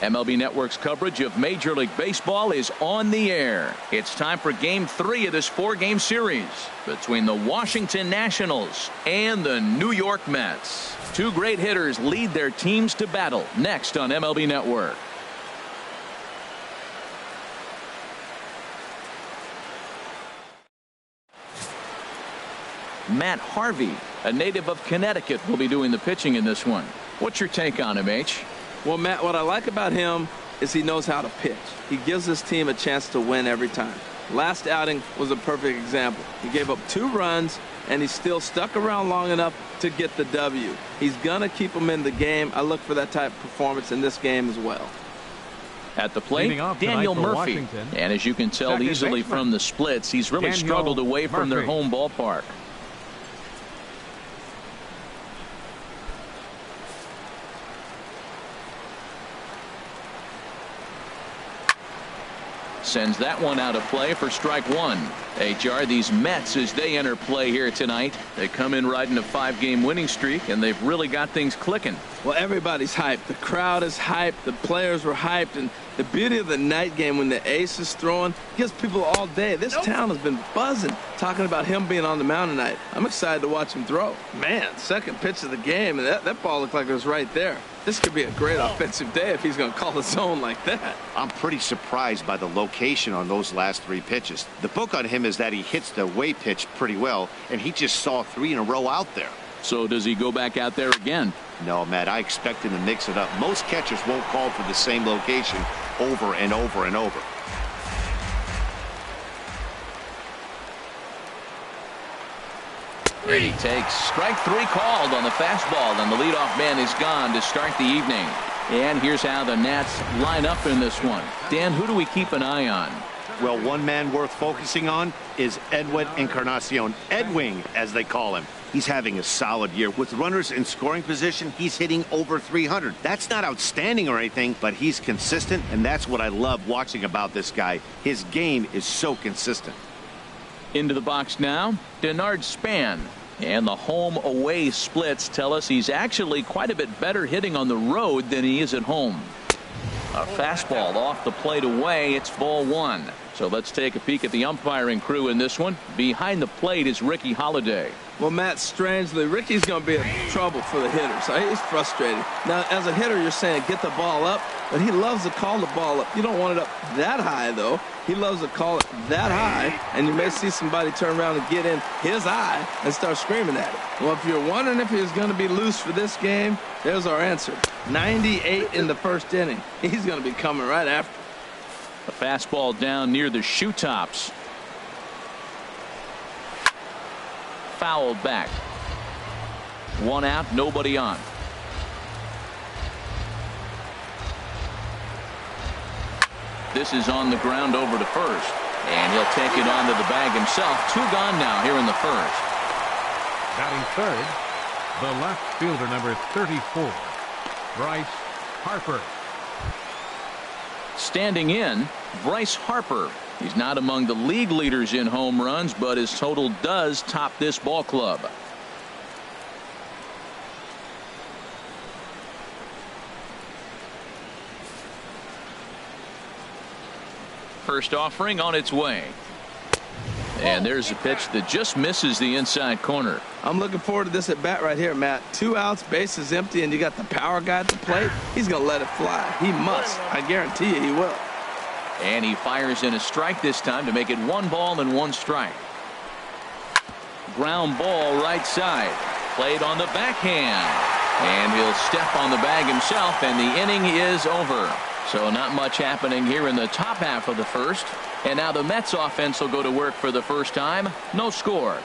MLB Network's coverage of Major League Baseball is on the air. It's time for Game 3 of this 4-game series between the Washington Nationals and the New York Mets. Two great hitters lead their teams to battle next on MLB Network. Matt Harvey, a native of Connecticut, will be doing the pitching in this one. What's your take on him, H? Well, Matt, what I like about him is he knows how to pitch. He gives his team a chance to win every time. Last outing was a perfect example. He gave up 2 runs, and he still stuck around long enough to get the W. He's going to keep them in the game. I look for that type of performance in this game as well. At the plate, Daniel Murphy. Washington. And as you can tell Second easily baseman. from the splits, he's really Daniel struggled away from their Murphy. home ballpark. Sends that one out of play for strike 1. HR, these Mets, as they enter play here tonight, they come in riding a 5-game winning streak, and they've really got things clicking. Well, everybody's hyped. The crowd is hyped. The players were hyped. And the beauty of the night game when the ace is throwing gives people all day. This town has been buzzing talking about him being on the mound tonight. I'm excited to watch him throw. Man, second pitch of the game, and that ball looked like it was right there. This could be a great offensive day if he's going to call the zone like that. I'm pretty surprised by the location on those last 3 pitches. The book on him is that he hits the away pitch pretty well, and he just saw 3 in a row out there. So does he go back out there again? No, Matt, I expect him to mix it up. Most catchers won't call for the same location over and over and over. He takes strike 3 called on the fastball, and the leadoff man is gone to start the evening. And here's how the Nats line up in this one. Dan, who do we keep an eye on? Well, one man worth focusing on is Edwin Encarnacion. Edwin, as they call him. He's having a solid year. With runners in scoring position, he's hitting over 300. That's not outstanding or anything, but he's consistent, and that's what I love watching about this guy. His game is so consistent. Into the box now, Denard Span. And the home-away splits tell us he's actually quite a bit better hitting on the road than he is at home. A fastball off the plate away. It's ball 1. So let's take a peek at the umpiring crew in this one. Behind the plate is Ricky Holiday. Well, Matt, strangely, Ricky's going to be in trouble for the hitters. He's frustrated. Now, as a hitter, you're saying get the ball up, but he loves to call the ball up. You don't want it up that high, though. He loves to call it that high, and you may see somebody turn around and get in his eye and start screaming at it. Well, if you're wondering if he's going to be loose for this game, there's our answer. 98 in the first inning. He's going to be coming right after. A fastball down near the shoe tops. Fouled back. 1 out, nobody on. This is on the ground over to first, and he'll take it onto the bag himself. 2 gone now here in the first. Batting third, the left fielder, number 34, Bryce Harper. Standing in, Bryce Harper. He's not among the league leaders in home runs, but his total does top this ball club. First offering on its way. And there's a pitch that just misses the inside corner. I'm looking forward to this at bat right here, Matt. 2 outs, base is empty, and you got the power guy at the plate. He's going to let it fly. He must. I guarantee you he will. And he fires in a strike this time to make it 1 ball and 1 strike. Ground ball right side. Played on the backhand. And he'll step on the bag himself, and the inning is over. So not much happening here in the top half of the first. And now the Mets offense will go to work for the first time. No score.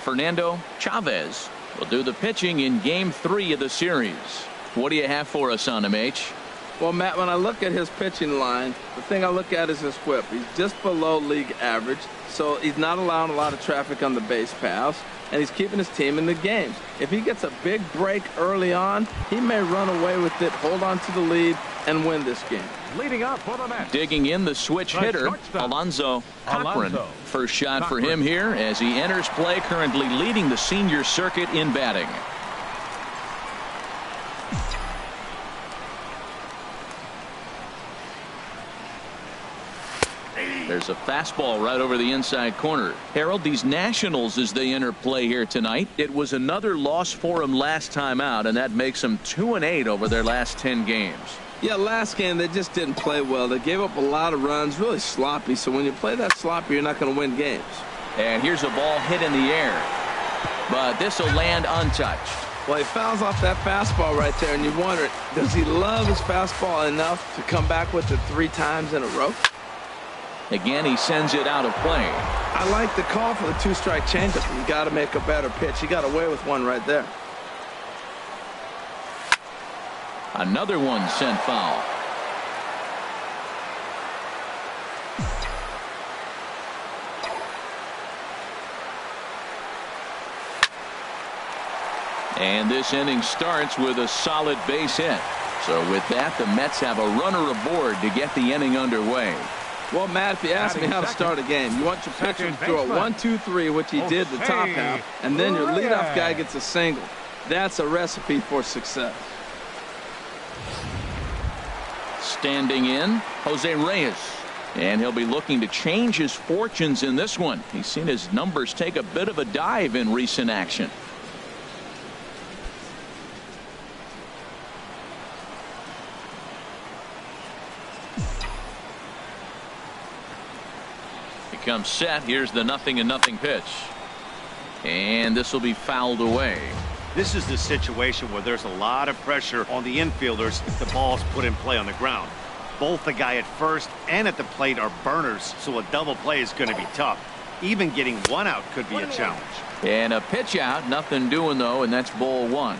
Fernando Chavez will do the pitching in Game 3 of the series. What do you have for us on him, H? Well, Matt, when I look at his pitching line, the thing I look at is his whip. He's just below league average, so he's not allowing a lot of traffic on the base paths, and he's keeping his team in the games. If he gets a big break early on, he may run away with it, hold on to the lead, and win this game. Leading up for the Mets. Digging in the switch hitter, Alonzo Cochran. First shot for him here as he enters play, currently leading the senior circuit in batting. There's a fastball right over the inside corner. Harold, these Nationals, as they enter play here tonight, it was another loss for them last time out, and that makes them 2-8 over their last 10 games. Yeah, last game they just didn't play well. They gave up a lot of runs, really sloppy. So when you play that sloppy, you're not going to win games. And here's a ball hit in the air, but this will land untouched. Well, he fouls off that fastball right there, and you wonder, does he love his fastball enough to come back with it 3 times in a row? Again, he sends it out of play. I like the call for the 2-strike changeup. You got to make a better pitch. He got away with one right there. Another one sent foul. And this inning starts with a solid base hit. So with that, the Mets have a runner aboard to get the inning underway. Well, Matt, if you ask me how to start a game, you want your pitcher to throw a 1-2-3, which he did the top half, and then your leadoff guy gets a single. That's a recipe for success. Standing in, Jose Reyes. And he'll be looking to change his fortunes in this one. He's seen his numbers take a bit of a dive in recent action. Comes set. Here's the 0-0 pitch, and this will be fouled away. This is the situation where there's a lot of pressure on the infielders if the ball's put in play on the ground. Both the guy at first and at the plate are burners, so a double play is going to be tough. Even getting one out could be a challenge. And a pitch out, nothing doing though, and that's ball 1.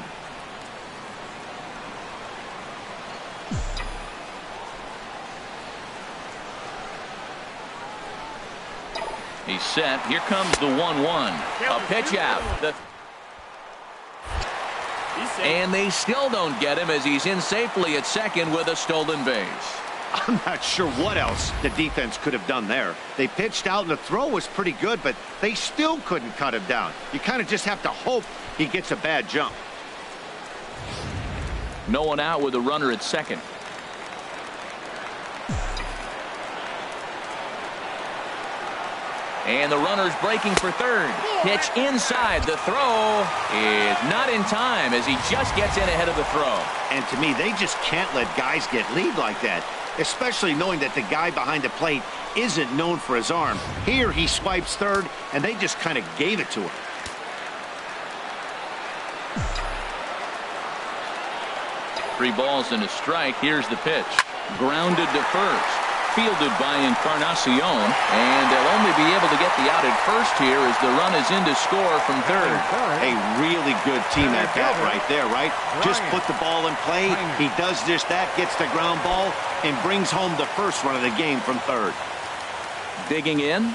He's set. Here comes the 1-1. A pitch out. And they still don't get him as he's in safely at second with a stolen base. I'm not sure what else the defense could have done there. They pitched out and the throw was pretty good, but they still couldn't cut him down. You kind of just have to hope he gets a bad jump. No one out with a runner at second. And the runner's breaking for third. Pitch inside. The throw is not in time as he just gets in ahead of the throw. And to me, they just can't let guys get lead like that, especially knowing that the guy behind the plate isn't known for his arm. Here he swipes third, and they just kind of gave it to him. Three balls and a strike. Here's the pitch. Grounded to first. Fielded by Encarnacion, and they'll only be able to get the out at first here as the run is in to score from third. A really good team at bat right there, right? Just put the ball in play. He does just that, gets the ground ball, and brings home the first run of the game from third. Digging in,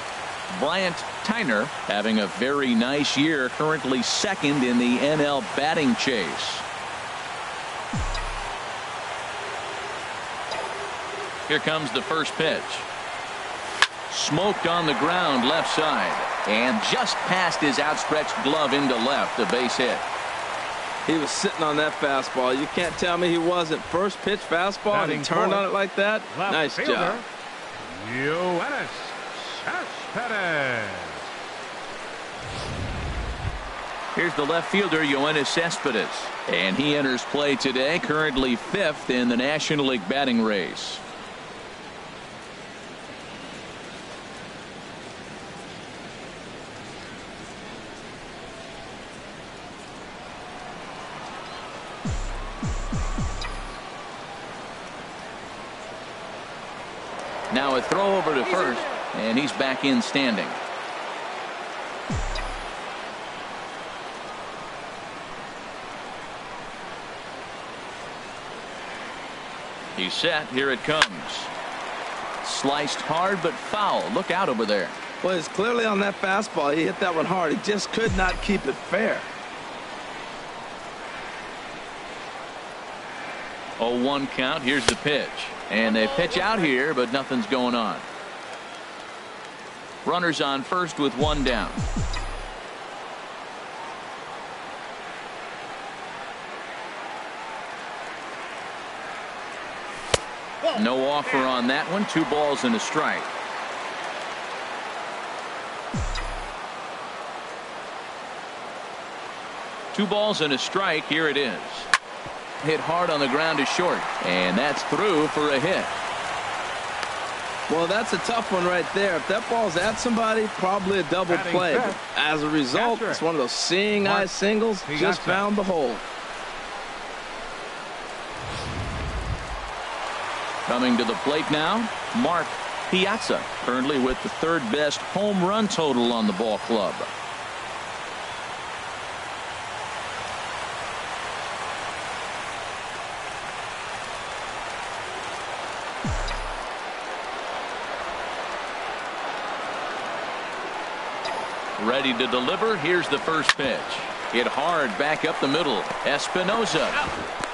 Bryant Tyner having a very nice year, currently second in the NL batting chase. Here comes the first pitch. Smoked on the ground left side and just past his outstretched glove into left. A base hit. He was sitting on that fastball. You can't tell me he wasn't. First pitch fastball and he turned on it like that. Nice job. Yoenis Cespedes. Here's the left fielder, Yoenis Cespedes, and he enters play today, currently 5th in the National League batting race. Now a throw over to first, and he's back in standing. He's set. Here it comes. Sliced hard but foul. Look out over there. Well, it's clearly on that fastball. He hit that one hard. He just could not keep it fair. 0-1 count. Here's the pitch. And they pitch out here, but nothing's going on. Runners on first with one down. No offer on that one. 2 balls and a strike. Two balls and a strike. Here it is. Hit hard on the ground is short, and that's through for a hit. Well, that's a tough one right there. If that ball's at somebody, probably a double play. But as a result, it's one of those seeing eye singles. Just found the hole. Coming to the plate now, Mark Piazza, currently with the third best home run total on the ball club. Ready to deliver. Here's the first pitch. Hit hard back up the middle. Espinosa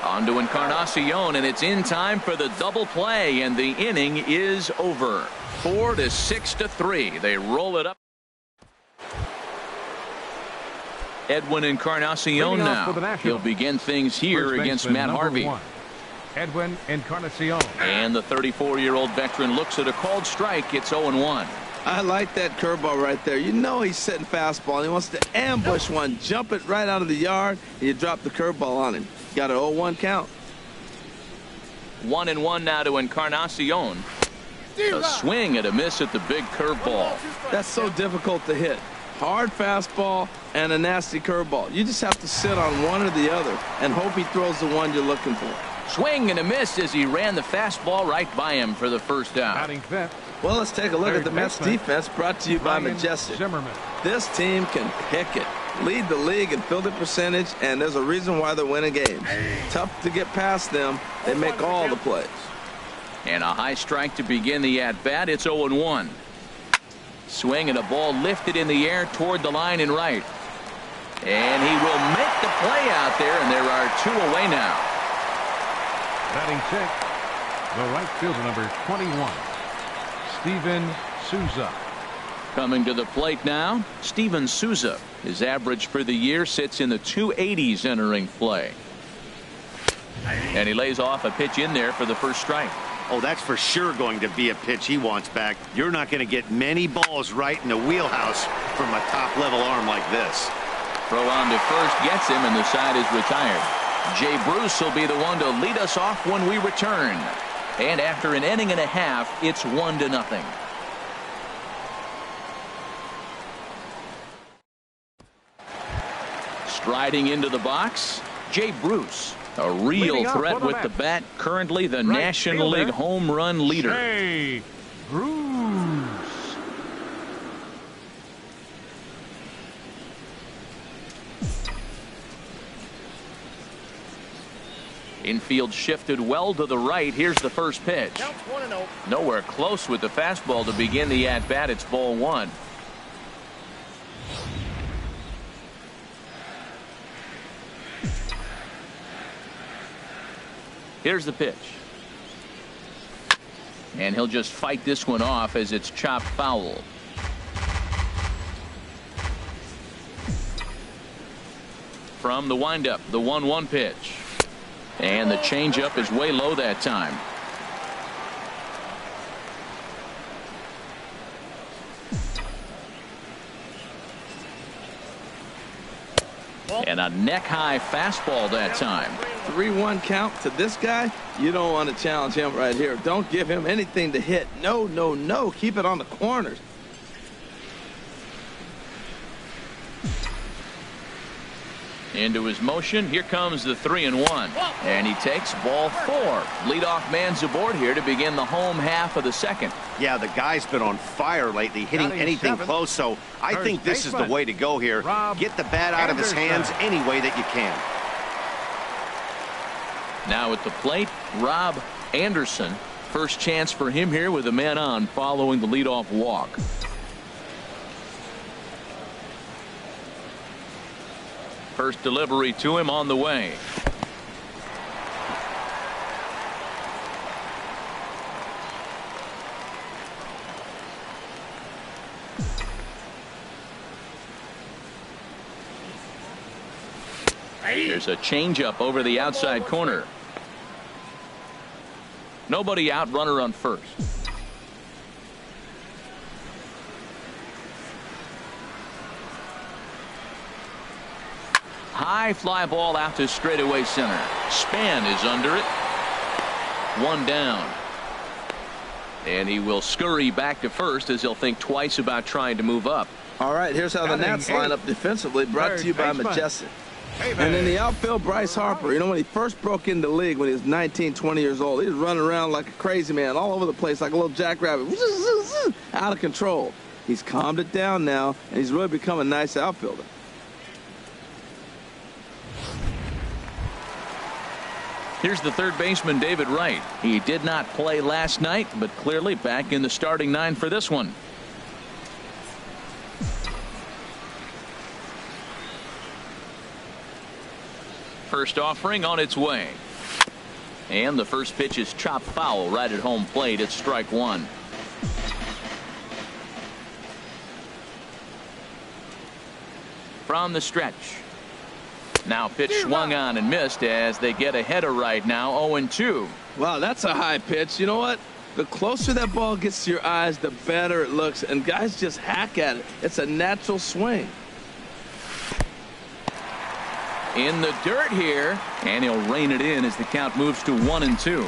on to Encarnacion, and it's in time for the double play, and the inning is over. 4-6-3. They roll it up. Edwin Encarnacion now. He'll begin things here against Matt Harvey. Edwin Encarnacion. And the 34-year-old veteran looks at a called strike. It's 0-1. I like that curveball right there. You know he's setting fastball. He wants to ambush one, jump it right out of the yard, and you drop the curveball on him. Got an 0-1 count. 1-1 now to Encarnacion. A swing and a miss at the big curveball. That's so difficult to hit. Hard fastball and a nasty curveball. You just have to sit on one or the other and hope he throws the one you're looking for. Swing and a miss as he ran the fastball right by him for the first out. Batting fifth. Well, let's take a look at the Mets defense, brought to you by Majestic. This team can pick it, lead the league in fielding percentage, and there's a reason why they're winning games. Tough to get past them. They make all the plays. And a high strike to begin the at-bat. It's 0-1. Swing and a ball lifted in the air toward the line and right. And he will make the play out there, and there are two away now. Batting sixth, the right fielder, number 21. Steven Souza. Coming to the plate now, Steven Souza. His average for the year sits in the 280s entering play. And he lays off a pitch in there for the first strike. Oh, that's for sure going to be a pitch he wants back. You're not going to get many balls right in the wheelhouse from a top-level arm like this. Throw on to first gets him, and the side is retired. Jay Bruce will be the one to lead us off when we return. And after an inning and a half, it's 1-0. Striding into the box, Jay Bruce, a real threat with the bat, currently the National League home run leader. Jay Bruce. Infield shifted well to the right. Here's the first pitch. Nowhere close with the fastball to begin the at-bat. It's ball one. Here's the pitch. And he'll just fight this one off as it's chopped foul. From the windup, the 1-1 pitch. And the changeup is way low that time. And a neck-high fastball that time. 3-1 count to this guy. You don't want to challenge him right here. Don't give him anything to hit. No, no, no. Keep it on the corners. Into his motion. Here comes the 3-1. And he takes ball four. Leadoff man's aboard here to begin the home half of the second. Yeah, the guy's been on fire lately, hitting anything close, so I think this is the way to go here. Get the bat out of his hands any way that you can. Now at the plate, Rob Anderson. First chance for him here with a man on following the leadoff walk. First delivery to him on the way. There's a changeup over the outside corner. Nobody out, runner on first. High fly ball out to straightaway center. Span is under it. One down. And he will scurry back to first as he'll think twice about trying to move up. All right, here's how the Nats line up defensively, brought to you by Majestic. And in the outfield, Bryce Harper. You know, when he first broke into the league when he was 19, 20 years old, he was running around like a crazy man all over the place like a little jackrabbit, out of control. He's calmed it down now, and he's really become a nice outfielder. Here's the third baseman, David Wright. He did not play last night, but clearly back in the starting nine for this one. First offering on its way. And the first pitch is chopped foul right at home plate. It's strike one. From the stretch. Now pitch swung on and missed as they get ahead of right now 0-2. Wow, that's a high pitch. You know what? The closer that ball gets to your eyes, the better it looks. And guys just hack at it. It's a natural swing. In the dirt here, and he'll rein it in as the count moves to 1-2.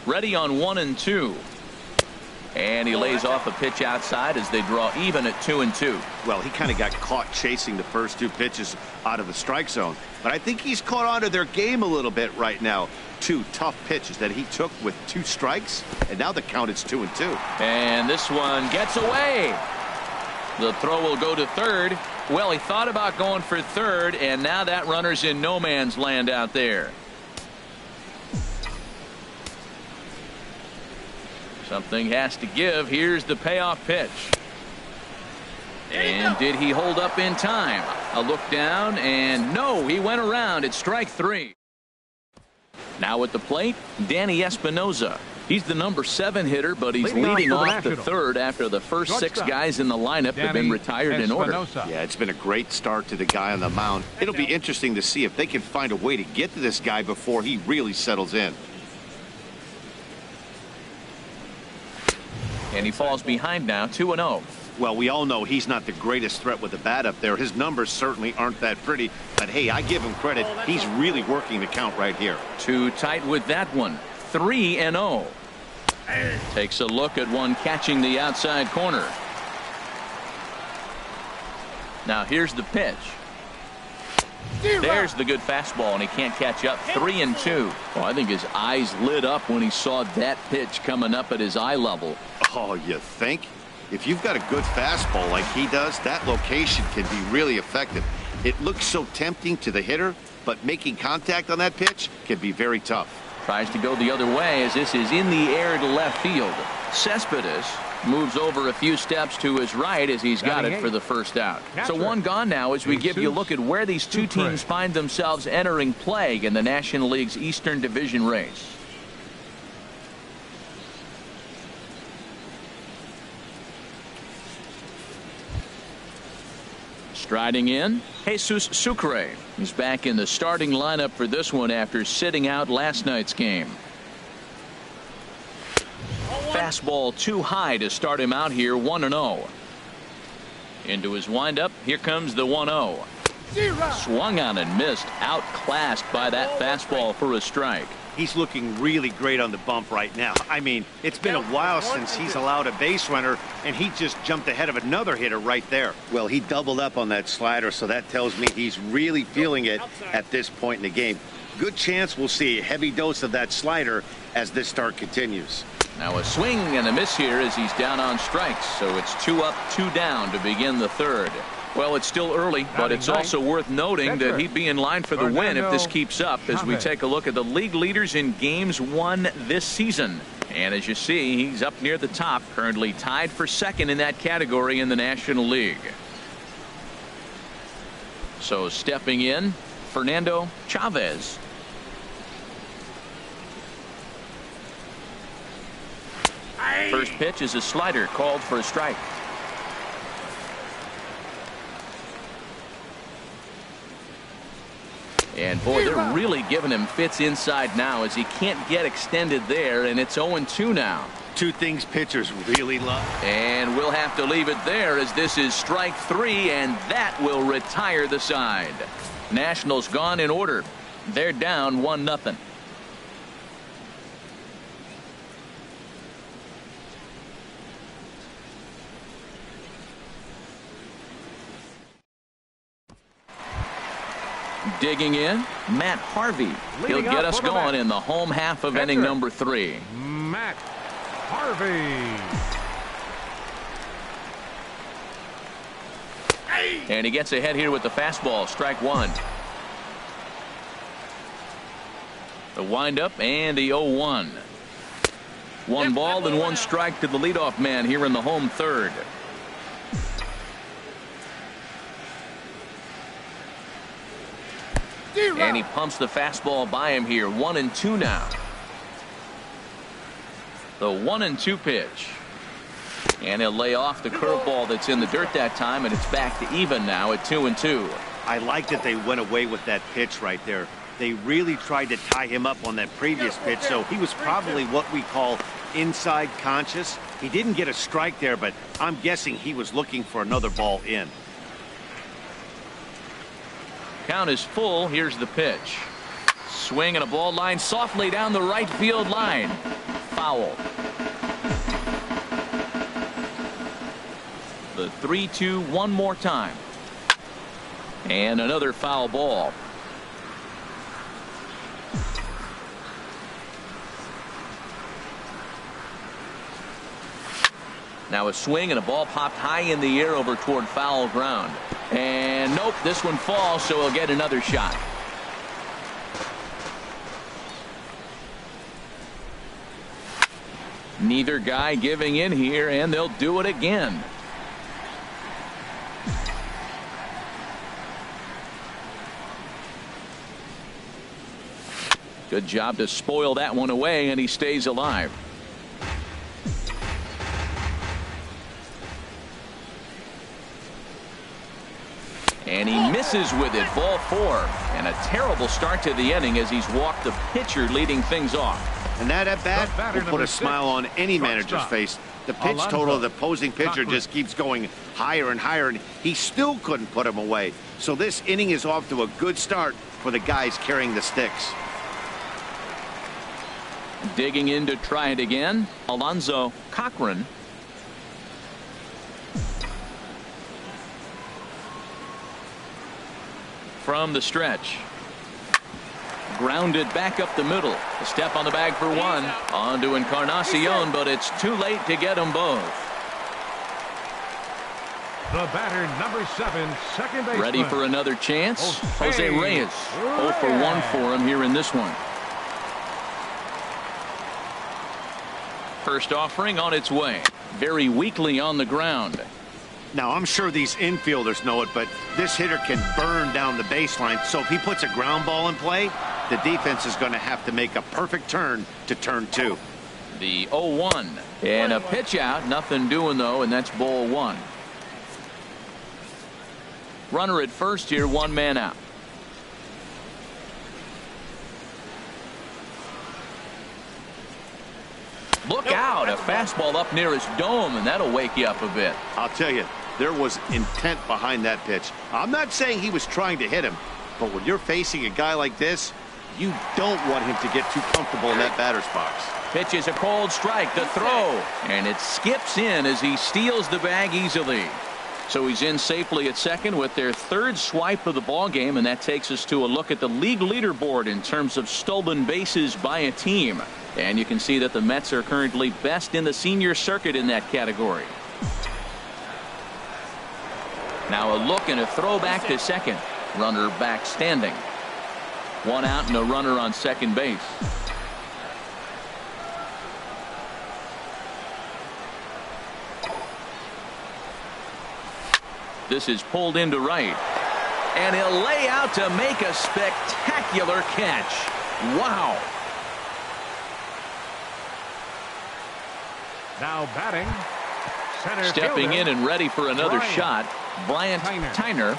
Ready on 1-2. And he lays off a pitch outside as they draw even at 2-2. Well, he kind of got caught chasing the first two pitches out of the strike zone. But I think he's caught on to their game a little bit right now. Two tough pitches that he took with two strikes, and now the count is 2-2. And this one gets away. The throw will go to third. Well, he thought about going for third, and now that runner's in no man's land out there. Something has to give. Here's the payoff pitch. And did he hold up in time? A look down, and no, he went around. It's strike three. Now at the plate, Danny Espinoza. He's the number 7 hitter, but he's leading off the third after the first 6 guys in the lineup have been retired in order. Yeah, it's been a great start to the guy on the mound. It'll be interesting to see if they can find a way to get to this guy before he really settles in. And he falls behind now, 2-0. Well, we all know he's not the greatest threat with the bat up there. His numbers certainly aren't that pretty. But, hey, I give him credit. He's really working the count right here. Too tight with that one. 3-0. Takes a look at one catching the outside corner. Now here's the pitch. There's the good fastball, and he can't catch up. 3-2. Well, I think his eyes lit up when he saw that pitch coming up at his eye level. Oh, you think? If you've got a good fastball like he does, that location can be really effective. It looks so tempting to the hitter, but making contact on that pitch can be very tough. Tries to go the other way as this is in the air to left field. Cespedes moves over a few steps to his right as he's got it for the first out. So one gone now as we give you a look at where these two teams find themselves entering play in the National League's Eastern Division race. Striding in, Jesus Sucre. He's back in the starting lineup for this one after sitting out last night's game. Fastball too high to start him out here, 1-0. Into his windup, here comes the 1-0. Swung on and missed, outclassed by that fastball for a strike. He's looking really great on the bump right now. I mean, it's been a while since he's allowed a base runner, and he just jumped ahead of another hitter right there. Well, he doubled up on that slider, so that tells me he's really feeling it at this point in the game. Good chance we'll see a heavy dose of that slider as this start continues. Now a swing and a miss here as he's down on strikes, so it's 2 up, 2 down to begin the third. Well, it's still early, but it's also worth noting that he'd be in line for the win if this keeps up as we take a look at the league leaders in games won this season. And as you see, he's up near the top, currently tied for second in that category in the National League. So stepping in, Fernando Chavez. First pitch is a slider called for a strike. And boy, they're really giving him fits inside now as he can't get extended there, and it's 0-2 now. Two things pitchers really love. And we'll have to leave it there as this is strike 3, and that will retire the side. Nationals gone in order. They're down 1-0. Digging in, Matt Harvey. He'll get us going in the home half of inning number 3. Matt Harvey. And he gets ahead here with the fastball. Strike 1. The windup and the 0-1. 1 ball and 1 strike to the leadoff man here in the home third. And he pumps the fastball by him here. 1-2 now. The 1-2 pitch. And he'll lay off the curveball that's in the dirt that time, and it's back to even now at 2-2. I like that they went away with that pitch right there. They really tried to tie him up on that previous pitch, so he was probably what we call inside conscious. He didn't get a strike there, but I'm guessing he was looking for another ball in. Count is full. Here's the pitch. Swing and a ball line softly down the right field line. Foul. The 3-2 one more time. And another foul ball. Now a swing and a ball popped high in the air over toward foul ground. And nope, this one falls, so he'll get another shot. Neither guy giving in here, and they'll do it again. Good job to spoil that one away, and he stays alive. And he misses with it. Ball 4. And a terrible start to the inning as he's walked the pitcher leading things off. And that at bat will put a smile on any manager's face. The pitch total of the opposing pitcher just keeps going higher and higher, and he still couldn't put him away. So this inning is off to a good start for the guys carrying the sticks. Digging in to try it again, Alonzo Cochran. From the stretch. Grounded back up the middle. A step on the bag for 1. On to Encarnacion, but it's too late to get them both. The batter, number 7, second baseman. Ready for another chance? Jose Reyes. 0 for 1 for him here in this one. First offering on its way. Very weakly on the ground. Now, I'm sure these infielders know it, but this hitter can burn down the baseline. So if he puts a ground ball in play, the defense is going to have to make a perfect turn to turn 2. The 0-1. And a pitch out. Nothing doing, though, and that's ball 1. Runner at first here, 1 man out. Look out. A fastball up near his dome, and that'll wake you up a bit. I'll tell you, there was intent behind that pitch. I'm not saying he was trying to hit him, but when you're facing a guy like this, you don't want him to get too comfortable in that batter's box. Pitch is a cold strike. The throw, and it skips in as he steals the bag easily. So he's in safely at second with their 3rd swipe of the ball game, and that takes us to a look at the league leaderboard in terms of stolen bases by a team. And you can see that the Mets are currently best in the senior circuit in that category. Now a look and a throw back to second. Runner back standing. 1 out and a runner on second base. This is pulled into right. And he'll lay out to make a spectacular catch. Wow. Now batting, center Stepping fielder, in and ready for another shot, Bryant Tyner.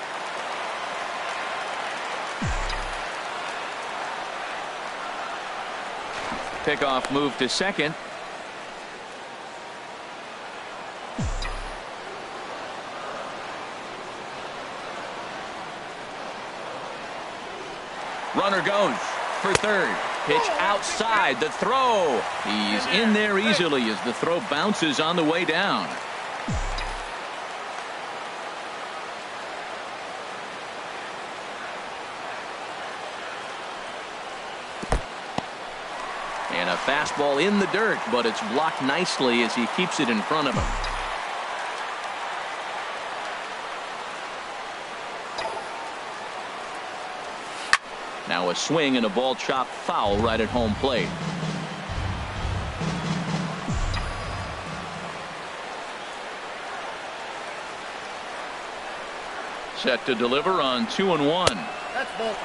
pickoff move to second. Runner goes for third. Pitch outside. The throw. He's in there easily as the throw bounces on the way down. And a fastball in the dirt, but it's blocked nicely as he keeps it in front of him. Now a swing and a ball chopped foul right at home plate. Set to deliver on 2-1.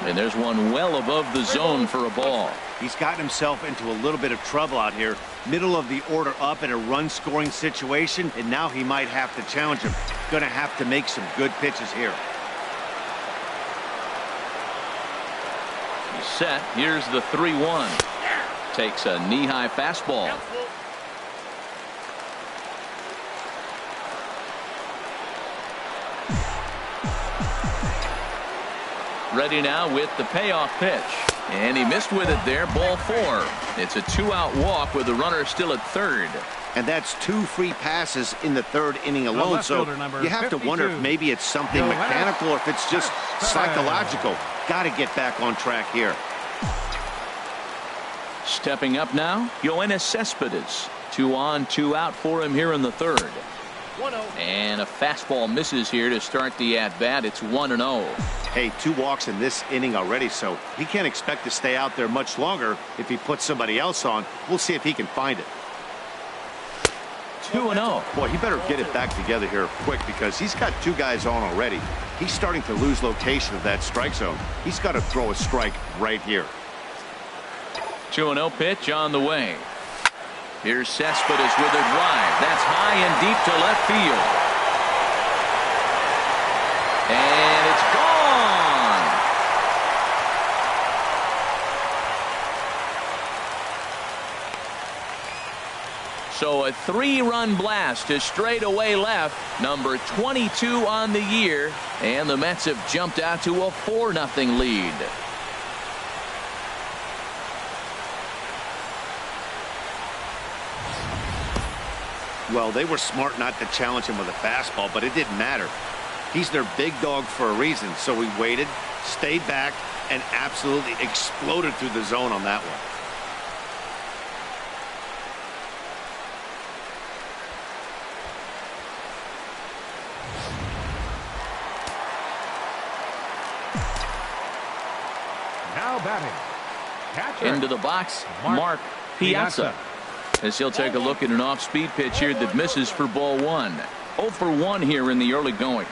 And there's one well above the zone for a ball. He's gotten himself into a little bit of trouble out here. Middle of the order up in a run-scoring situation, and now he might have to challenge him. Going to have to make some good pitches here. He's set. Here's the 3-1. Takes a knee-high fastball. Ready now with the payoff pitch. And he missed with it there. Ball 4. It's a 2-out walk with the runner still at third. And that's 2 free passes in the 3rd inning alone. So you have to wonder if maybe it's something mechanical or if it's just psychological. Got to get back on track here. Stepping up now, Yoenis Cespedes. 2 on, 2 out for him here in the 3rd. And a fastball misses here to start the at-bat. It's 1-0. Hey, 2 walks in this inning already, so he can't expect to stay out there much longer if he puts somebody else on. We'll see if he can find it. 2-0. Boy, he better get it back together here quick because he's got 2 guys on already. He's starting to lose location of that strike zone. He's got to throw a strike right here. 2-0 pitch on the way. Here's Cespedes with a drive. That's high and deep to left field. And it's gone. So a 3-run blast to straightaway left. Number 22 on the year. And the Mets have jumped out to a 4-0 lead. Well, they were smart not to challenge him with a fastball, but it didn't matter. He's their big dog for a reason, so he waited, stayed back, and absolutely exploded through the zone on that one. Now batting. Catcher. Into the box, Mark Piazza. As he'll take a look at an off-speed pitch here that misses for ball 1. 0 for 1 here in the early going.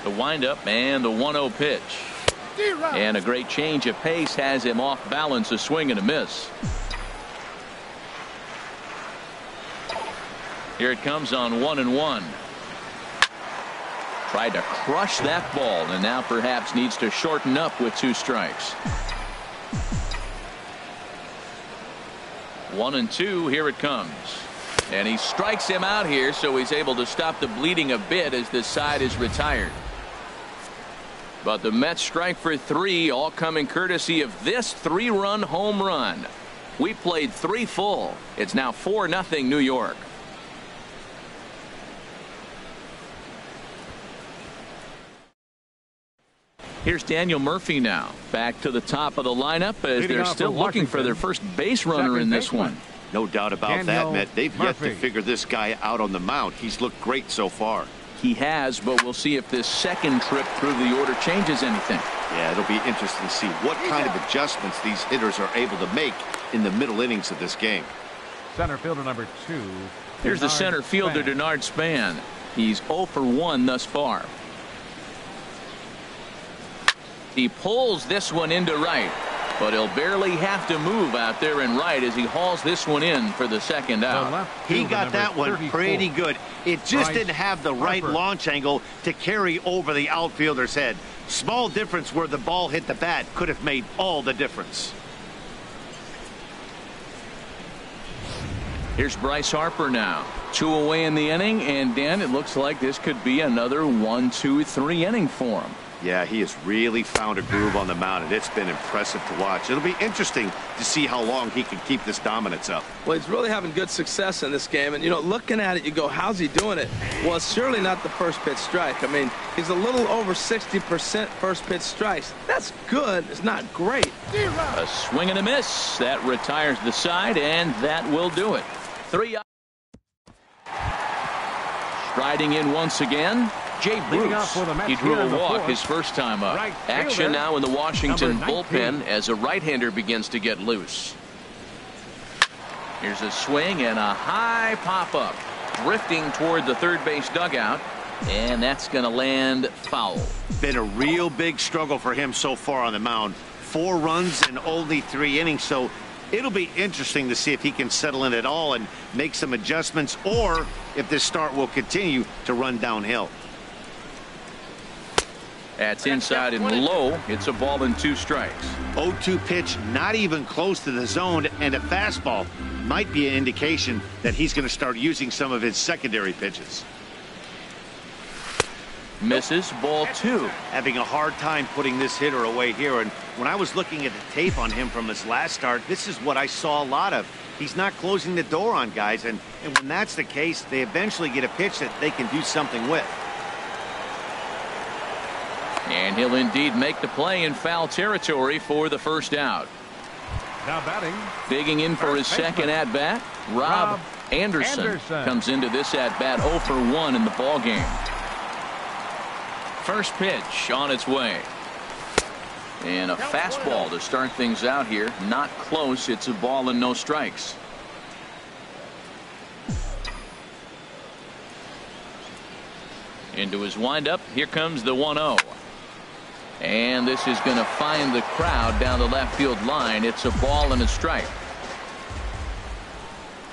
The windup and the 1-0 pitch. And a great change of pace has him off balance, a swing and a miss. Here it comes on 1-1. Tried to crush that ball and now perhaps needs to shorten up with 2 strikes. 1-2. Here it comes. And he strikes him out here, so he's able to stop the bleeding a bit as this side is retired. But the Mets strike for 3, all coming courtesy of this 3-run home run. We played 3 full. It's now 4-0 New York. Here's Daniel Murphy now. Back to the top of the lineup as they're still looking for their first base runner in this one. No doubt about that, Matt. They've yet to figure this guy out on the mound. He's looked great so far. He has, but we'll see if this second trip through the order changes anything. Yeah, it'll be interesting to see what kind of adjustments these hitters are able to make in the middle innings of this game. Center fielder number 2. Here's the center fielder, Denard Span. He's 0 for 1 thus far. He pulls this one into right. But he'll barely have to move out there in right as he hauls this one in for the second out. He got that one pretty good. It just didn't have the right launch angle to carry over the outfielder's head. Small difference where the ball hit the bat could have made all the difference. Here's Bryce Harper now. 2 away in the inning, and Dan, it looks like this could be another 1, 2, 3 inning for him. Yeah, he has really found a groove on the mound, and it's been impressive to watch. It'll be interesting to see how long he can keep this dominance up. Well, he's really having good success in this game. And, you know, looking at it, you go, how's he doing it? Well, it's surely not the first pitch strike. I mean, he's a little over 60% first pitch strikes. That's good. It's not great. A swing and a miss. That retires the side, and that will do it. 3 out. Striding in once again, Jay Bruce. He drew a walk his first time up. Action now in the Washington bullpen as a right-hander begins to get loose. Here's a swing and a high pop-up, drifting toward the third base dugout, and that's going to land foul. Been a real big struggle for him so far on the mound. 4 runs in only 3 innings, so it'll be interesting to see if he can settle in at all and make some adjustments, or if this start will continue to run downhill. That's inside and low. It's a ball and 2 strikes. 0-2 pitch, not even close to the zone, and a fastball might be an indication that he's going to start using some of his secondary pitches. Misses, ball 2. Having a hard time putting this hitter away here, and when I was looking at the tape on him from his last start, this is what I saw a lot of. He's not closing the door on guys, and when that's the case, they eventually get a pitch that they can do something with. And he'll indeed make the play in foul territory for the first out. Now batting. Digging in for his second at-bat, Rob Anderson comes into this at-bat 0 for 1 in the ballgame. First pitch on its way. And a fastball to start things out here. Not close. It's a ball and no strikes. Into his windup. Here comes the 1-0. And this is going to find the crowd down the left field line. It's a ball and a strike.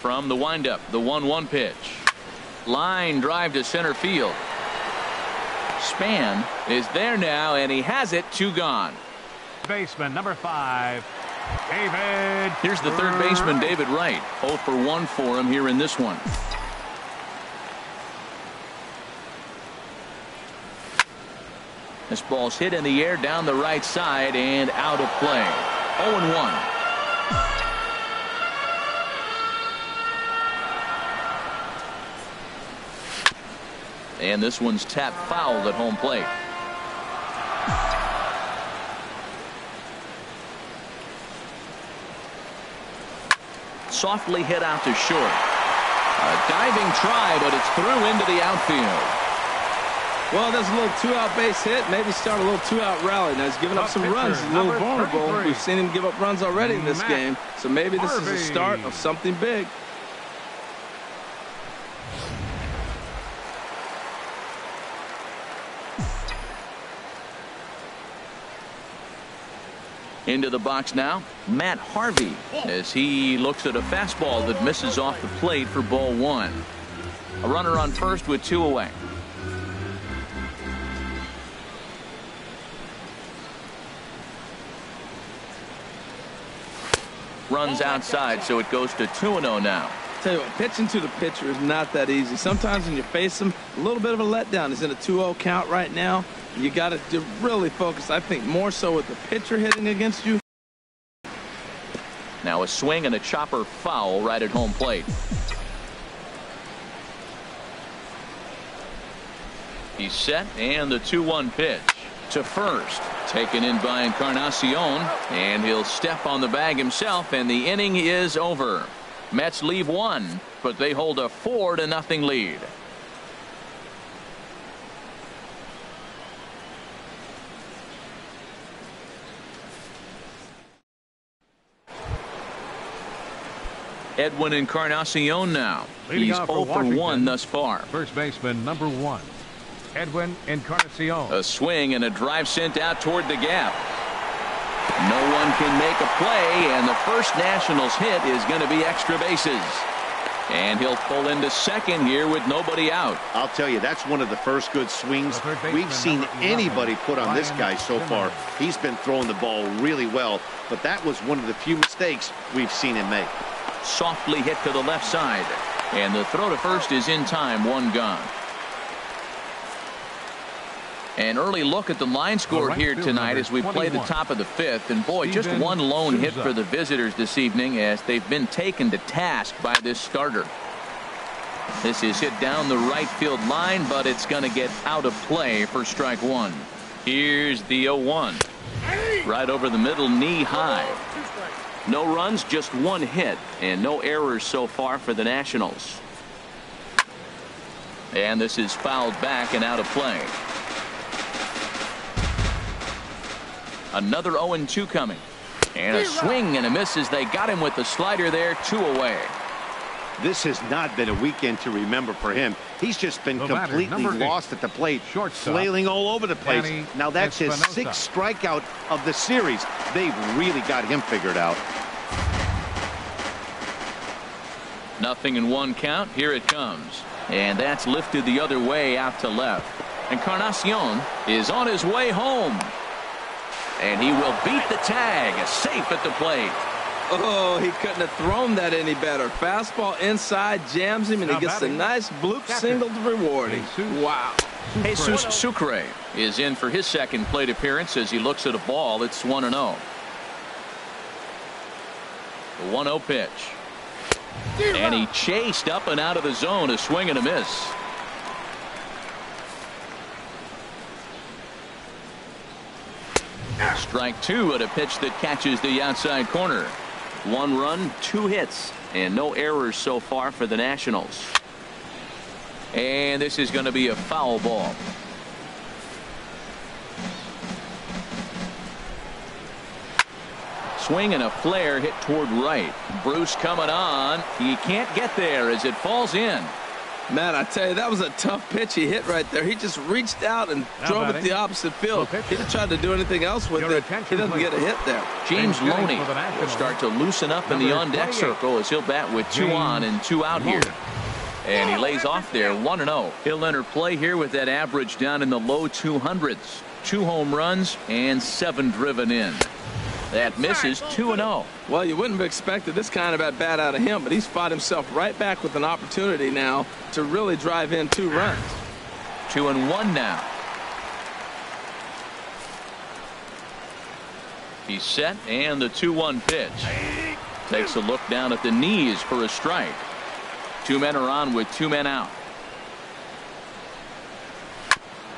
From the windup, the 1-1 pitch. Line drive to center field. Span is there now, and he has it. 2 gone. Baseman number 5, David. Here's the third baseman, David Wright. 0 for 1 for him here in this one. This ball's hit in the air down the right side and out of play. 0-1. And this one's tapped foul at home plate. Softly hit out to short. A diving try, but it's through into the outfield. Well, there's a little 2-out base hit. Maybe start a little 2-out rally. Now, he's giving up some runs. He's a little vulnerable. We've seen him give up runs already in this game. So maybe this is a start of something big. Into the box now, Matt Harvey, as he looks at a fastball that misses off the plate for ball 1. A runner on first with 2 away. Runs outside, so it goes to 2-0 now. Tell you what, pitching to the pitcher is not that easy. Sometimes when you face him, a little bit of a letdown. He's in a 2-0 count right now. You got to really focus, I think, more so with the pitcher hitting against you. Now a swing and a chopper foul right at home plate. He's set, and the 2-1 pitch to first. Taken in by Encarnacion, and he'll step on the bag himself, and the inning is over. Mets leave 1, but they hold a 4-0 lead. Edwin Encarnacion now. He's 0 for 1 thus far. First baseman number 1, Edwin Encarnacion. A swing and a drive sent out toward the gap. No one one can make a play, and the first Nationals hit is going to be extra bases. And he'll pull into second here with nobody out. I'll tell you, that's one of the first good swings we've seen anybody put on this guy so far. He's been throwing the ball really well, but that was one of the few mistakes we've seen him make. Softly hit to the left side, and the throw to first is in time. One gone. An early look at the line score here tonight as we play the top of the fifth. And boy, just one lone hit for the visitors this evening as they've been taken to task by this starter. This is hit down the right field line, but it's going to get out of play for strike one. Here's the 0-1. Right over the middle, knee high. No runs, just one hit, and no errors so far for the Nationals. And this is fouled back and out of play. Another 0-2 coming. And a swing and a miss as they got him with the slider there. 2 away. This has not been a weekend to remember for him. He's just been completely lost at the plate, flailing all over the place. Now that's his 6th strikeout of the series. They've really got him figured out. 0-1 count. Here it comes. And that's lifted the other way out to left. Encarnacion is on his way home. And he will beat the tag. Safe at the plate. Oh, he couldn't have thrown that any better. Fastball inside, jams him, and he gets a nice bloop single to reward him. Wow. Jesus Sucre is in for his second plate appearance as he looks at a ball. It's 1-0. The 1-0 pitch. And he chased up and out of the zone. A swing and a miss. Strike two at a pitch that catches the outside corner. 1 run, 2 hits, and no errors so far for the Nationals. And this is going to be a foul ball. Swing and a flare hit toward right. Bruce coming on. He can't get there as it falls in. Man, I tell you, that was a tough pitch he hit right there. He just reached out and drove it the opposite field. He didn't try to do anything else with it. He doesn't get a hit there. James Loney will start to loosen up in the on-deck circle as he'll bat with 2 on and 2 out here. And he lays off there, 1-0. He'll enter play here with that average down in the low 200s. 2 home runs and 7 driven in. That misses. 2-0. Well, you wouldn't have expected this kind of at bat out of him, but he's fought himself right back with an opportunity now to really drive in 2 runs. 2-1 now. He's set, and the 2-1 pitch. Takes a look down at the knees for a strike. 2 men are on with 2 men out.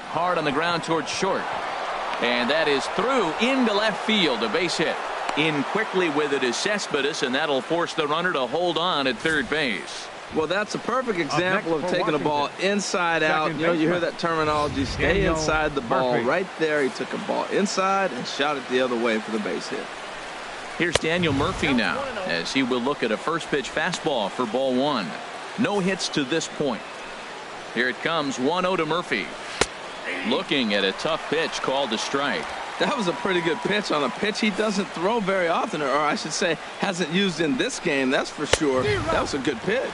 Hard on the ground towards short. And that is through into left field. A base hit. In quickly with it is Cespedes, and that'll force the runner to hold on at third base. Well, that's a perfect example of taking a ball inside out. You know, you hear that terminology, stay inside the ball. Right there, he took a ball inside and shot it the other way for the base hit. Here's Daniel Murphy now as he will look at a first pitch fastball for ball 1. No hits to this point. Here it comes, 1-0 to Murphy. Looking at a tough pitch called a strike. That was a pretty good pitch on a pitch he doesn't throw very often, or I should say hasn't used in this game, that's for sure. That was a good pitch.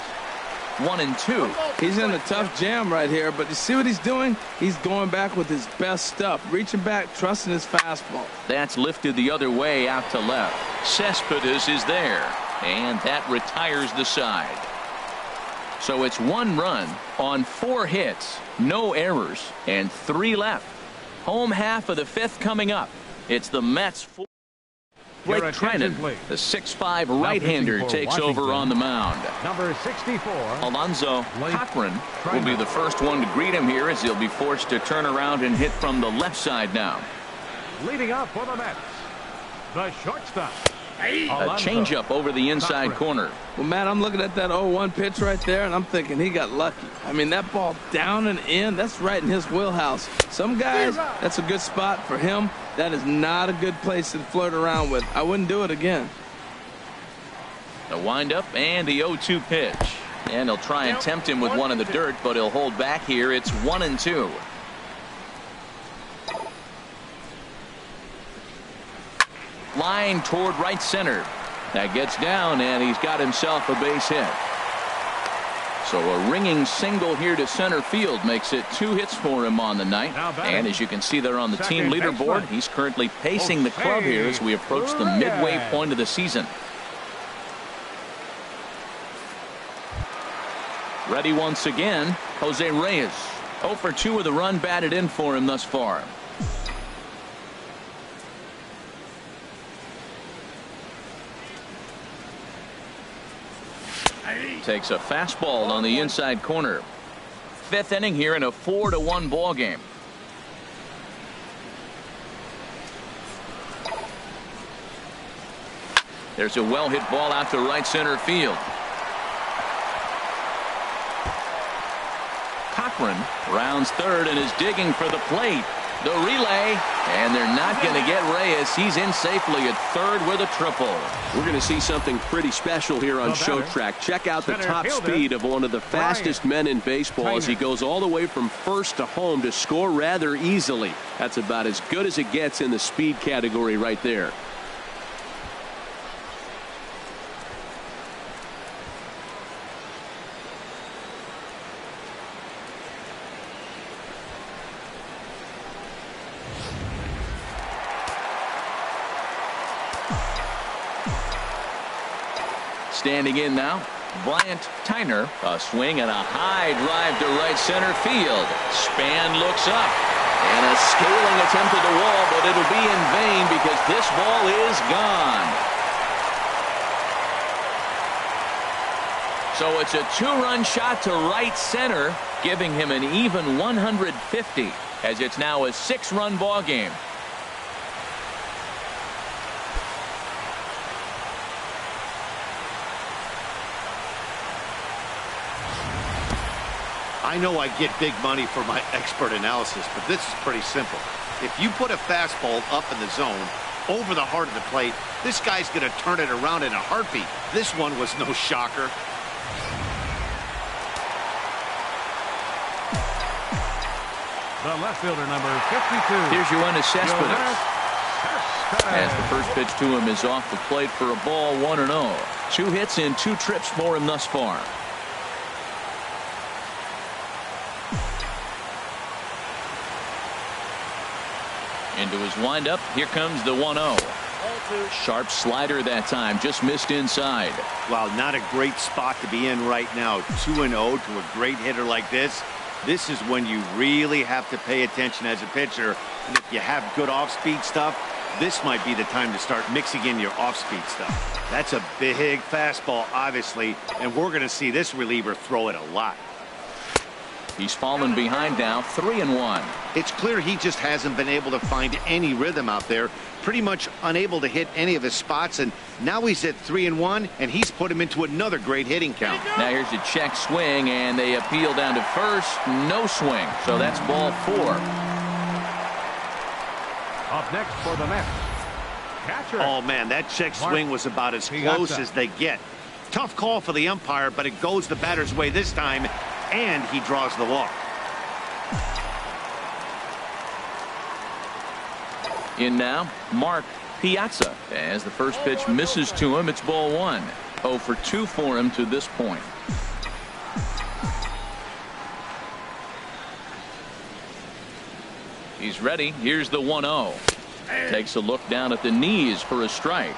1-2. He's in a tough jam right here, but you see what he's doing? He's going back with his best stuff, reaching back, trusting his fastball. That's lifted the other way out to left. Cespedes is there, and that retires the side. So it's 1 run on 4 hits, no errors, and 3 left. Home half of the 5th coming up. It's the Mets. Blake Treinen, the 6'5" right-hander, takes over on the mound. Number 64. Alonzo Cochran will be the first one to greet him here as he'll be forced to turn around and hit from the left side now. Leading up for the Mets, the shortstop. A changeup over the inside corner. Well, Matt, I'm looking at that 0-1 pitch right there, and I'm thinking he got lucky. I mean, that ball down and in, that's right in his wheelhouse. Some guys, that's a good spot. For him, that is not a good place to flirt around with. I wouldn't do it again. The windup and the 0-2 pitch. And he'll try and tempt him with one in the dirt, but he'll hold back here. It's 1-2. Line toward right center. That gets down, and he's got himself a base hit. So a ringing single here to center field makes it 2 hits for him on the night. And as you can see there on the team leaderboard, he's currently pacing the club here as we approach the midway point of the season. Ready once again, Jose Reyes. 0 for 2 with a run batted in for him thus far. Takes a fastball on the inside corner. 5th inning here in a 4-1 ball game. There's a well hit ball out to right center field. Cochran rounds third and is digging for the plate. The relay, and they're not going to get Reyes. He's in safely at third with a triple. We're going to see something pretty special here on Show Track. Check out the top speed of one of the fastest men in baseball as he goes all the way from first to home to score rather easily. That's about as good as it gets in the speed category right there. Standing in now, Bryant Tyner. A swing and a high drive to right center field. Span looks up. And a scaling attempt at the wall, but it'll be in vain because this ball is gone. So it's a 2-run shot to right center, giving him an even 150 as it's now a 6-run ball game. I know I get big money for my expert analysis, but this is pretty simple. If you put a fastball up in the zone, over the heart of the plate, this guy's going to turn it around in a heartbeat. This one was no shocker. The left fielder, number 52. Here's Yoenis Cespedes. As the first pitch to him is off the plate for a ball, 1-0. 2 hits and 2 trips for him thus far. Into his windup. Here comes the 1-0. Sharp slider that time. Just missed inside. Wow, not a great spot to be in right now. 2-0 to a great hitter like this. This is when you really have to pay attention as a pitcher. And if you have good off-speed stuff, this might be the time to start mixing in your off-speed stuff. That's a big fastball, obviously, and we're going to see this reliever throw it a lot. He's fallen behind now, 3-1. It's clear he just hasn't been able to find any rhythm out there. Pretty much unable to hit any of his spots, and now he's at 3-1, and he's put him into another great hitting count. Now here's a check swing, and they appeal down to first. No swing, so that's ball 4. Up next for the Mets, catcher. Oh, man, that check swing was about as close as they get. Tough call for the umpire, but it goes the batter's way this time, and he draws the walk. In now, Mark Piazza. As the first pitch misses to him, it's ball 1. 0 for 2 for him to this point. He's ready. Here's the 1-0. Takes a look down at the knees for a strike.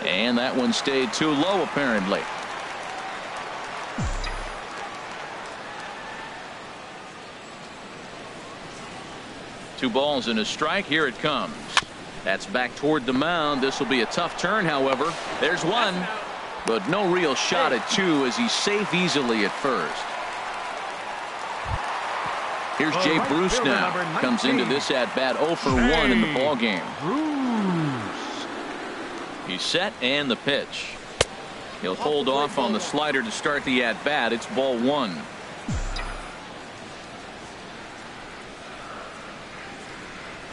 And that one stayed too low, apparently. Two balls and a strike. Here it comes. That's back toward the mound. This will be a tough turn, however. There's one, but no real shot at 2 as he's safe easily at first. Here's Jay Bruce now. Comes into this at bat 0 for 1 in the ball game. He's set and the pitch. He'll hold off on the slider to start the at bat. It's ball 1.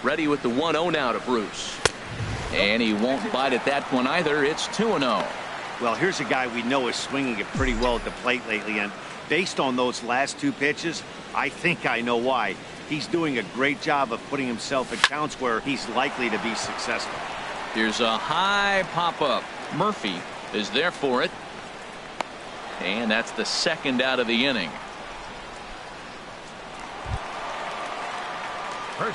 Ready with the 1-0 now to Bruce. And he won't bite at that one either. It's 2-0. Well, here's a guy we know is swinging it pretty well at the plate lately, and based on those last 2 pitches, I think I know why. He's doing a great job of putting himself in counts where he's likely to be successful. Here's a high pop-up. Murphy is there for it. And that's the second out of the inning.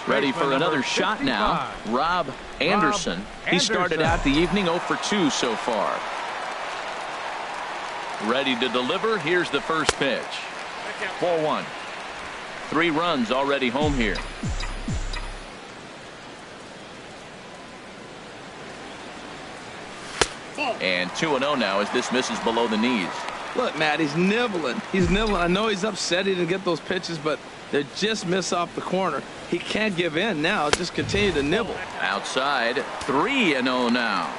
Ready for another shot now. Rob Anderson. He started out the evening 0 for 2 so far. Ready to deliver. Here's the first pitch. 4-1. 3 runs already home here. And 2-0 now as this misses below the knees. Look, Matt, he's nibbling. He's nibbling. I know he's upset he didn't get those pitches, but they just miss off the corner. He can't give in now. Just continue to nibble. Outside, 3-0 now.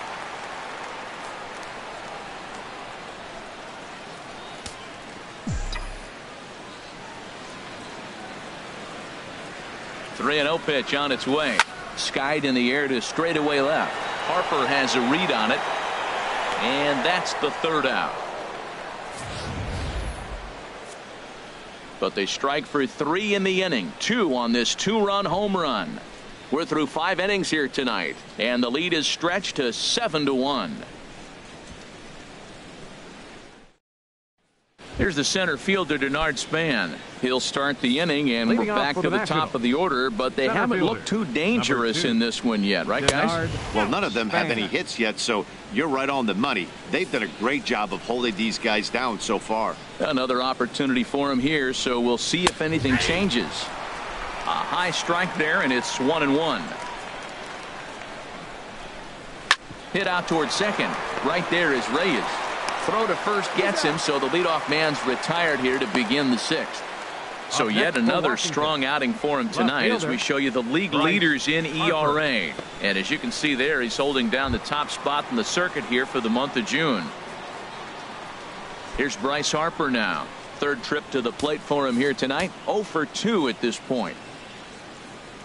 Three 3-0 pitch on its way. Skied in the air to straightaway left. Harper has a read on it. And that's the third out. But they strike for 3 in the inning. 2 on this 2-run home run. We're through 5 innings here tonight. And the lead is stretched to 7-1. Here's the center fielder, Denard Span. He'll start the inning, and we're back to the top of the order, but they haven't looked too dangerous in this one yet, right, guys? Well, none of them have any hits yet, so you're right on the money. They've done a great job of holding these guys down so far. Another opportunity for him here, so we'll see if anything changes. A high strike there, and it's 1-1. Hit out towards second. Right there is Reyes. Throw to first gets him, so the leadoff man's retired here to begin the 6th. So yet another strong outing for him tonight as we show you the league leaders in ERA. And as you can see there, he's holding down the top spot in the circuit here for the month of June. Here's Bryce Harper now. Third trip to the plate for him here tonight. 0 for 2 at this point.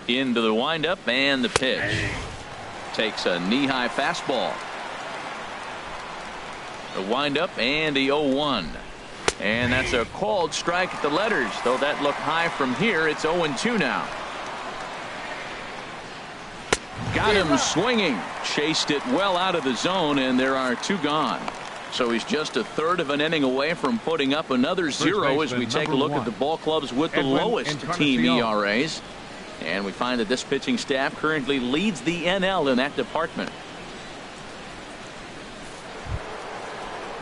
Into the windup and the pitch. Takes a knee-high fastball. The windup and the 0-1. And that's a called strike at the letters. Though that looked high from here, it's 0-2 now. Got him swinging. Chased it well out of the zone, and there are 2 gone. So he's just a third of an inning away from putting up another 0 as we take a look at the ball clubs with the lowest team ERAs. And we find that this pitching staff currently leads the NL in that department.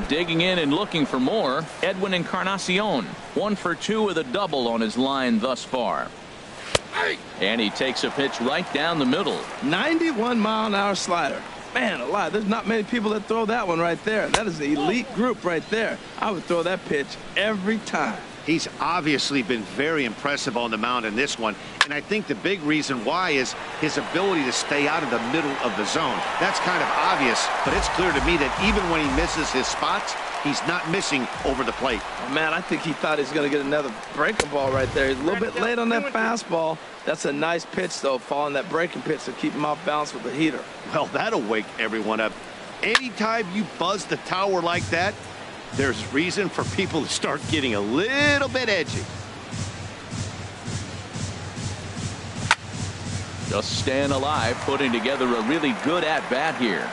Digging in and looking for more, Edwin Encarnacion. 1 for 2 with a double on his line thus far. And he takes a pitch right down the middle. 91-mile-an-hour slider. Man alive, there's not many people that throw that one right there. That is the elite group right there. I would throw that pitch every time. He's obviously been very impressive on the mound in this one, and I think the big reason why is his ability to stay out of the middle of the zone. That's kind of obvious, but it's clear to me that even when he misses his spots, he's not missing over the plate. Oh, man, I think he thought he was going to get another breaking ball right there. He's a little bit late on that fastball. That's a nice pitch, though, following that breaking pitch to keep him off balance with the heater. Well, that'll wake everyone up. Anytime you buzz the tower like that, there's reason for people to start getting a little bit edgy. Just staying alive, putting together a really good at-bat here.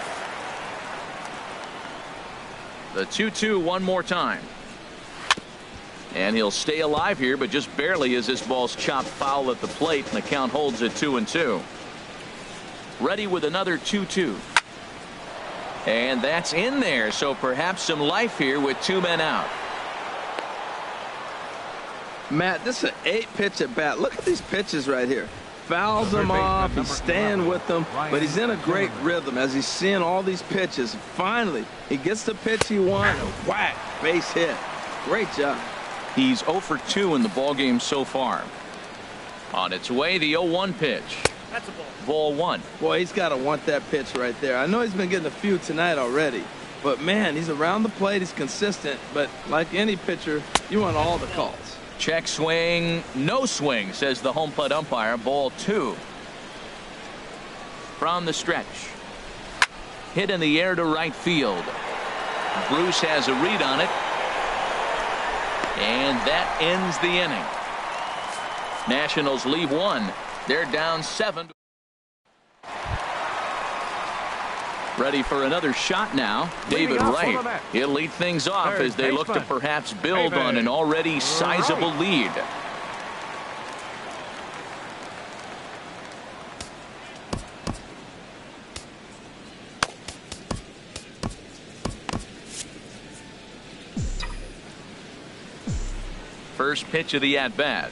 The 2-2 one more time. And he'll stay alive here, but just barely as this ball's chopped foul at the plate, and the count holds at 2-2. Ready with another 2-2. And that's in there, so perhaps some life here with 2 men out. Matt, this is an 8-pitch at bat. Look at these pitches right here. Fouls them off, he's staying with them, but he's in a great rhythm as he's seeing all these pitches. Finally, he gets the pitch he wants, and whack, base hit. Great job. He's 0 for 2 in the ballgame so far. On its way, the 0-1 pitch. That's a ball. Ball 1. Boy, he's got to want that pitch right there. I know he's been getting a few tonight already, but man, he's around the plate, he's consistent, but like any pitcher, you want all the calls. Check swing, no swing, says the home plate umpire. Ball 2. From the stretch. Hit in the air to right field. Bruce has a read on it. And that ends the inning. Nationals leave one. They're down 7. Ready for another shot now. David Wright. He'll lead things off as they look to perhaps build on an already sizable lead. First pitch of the at-bat.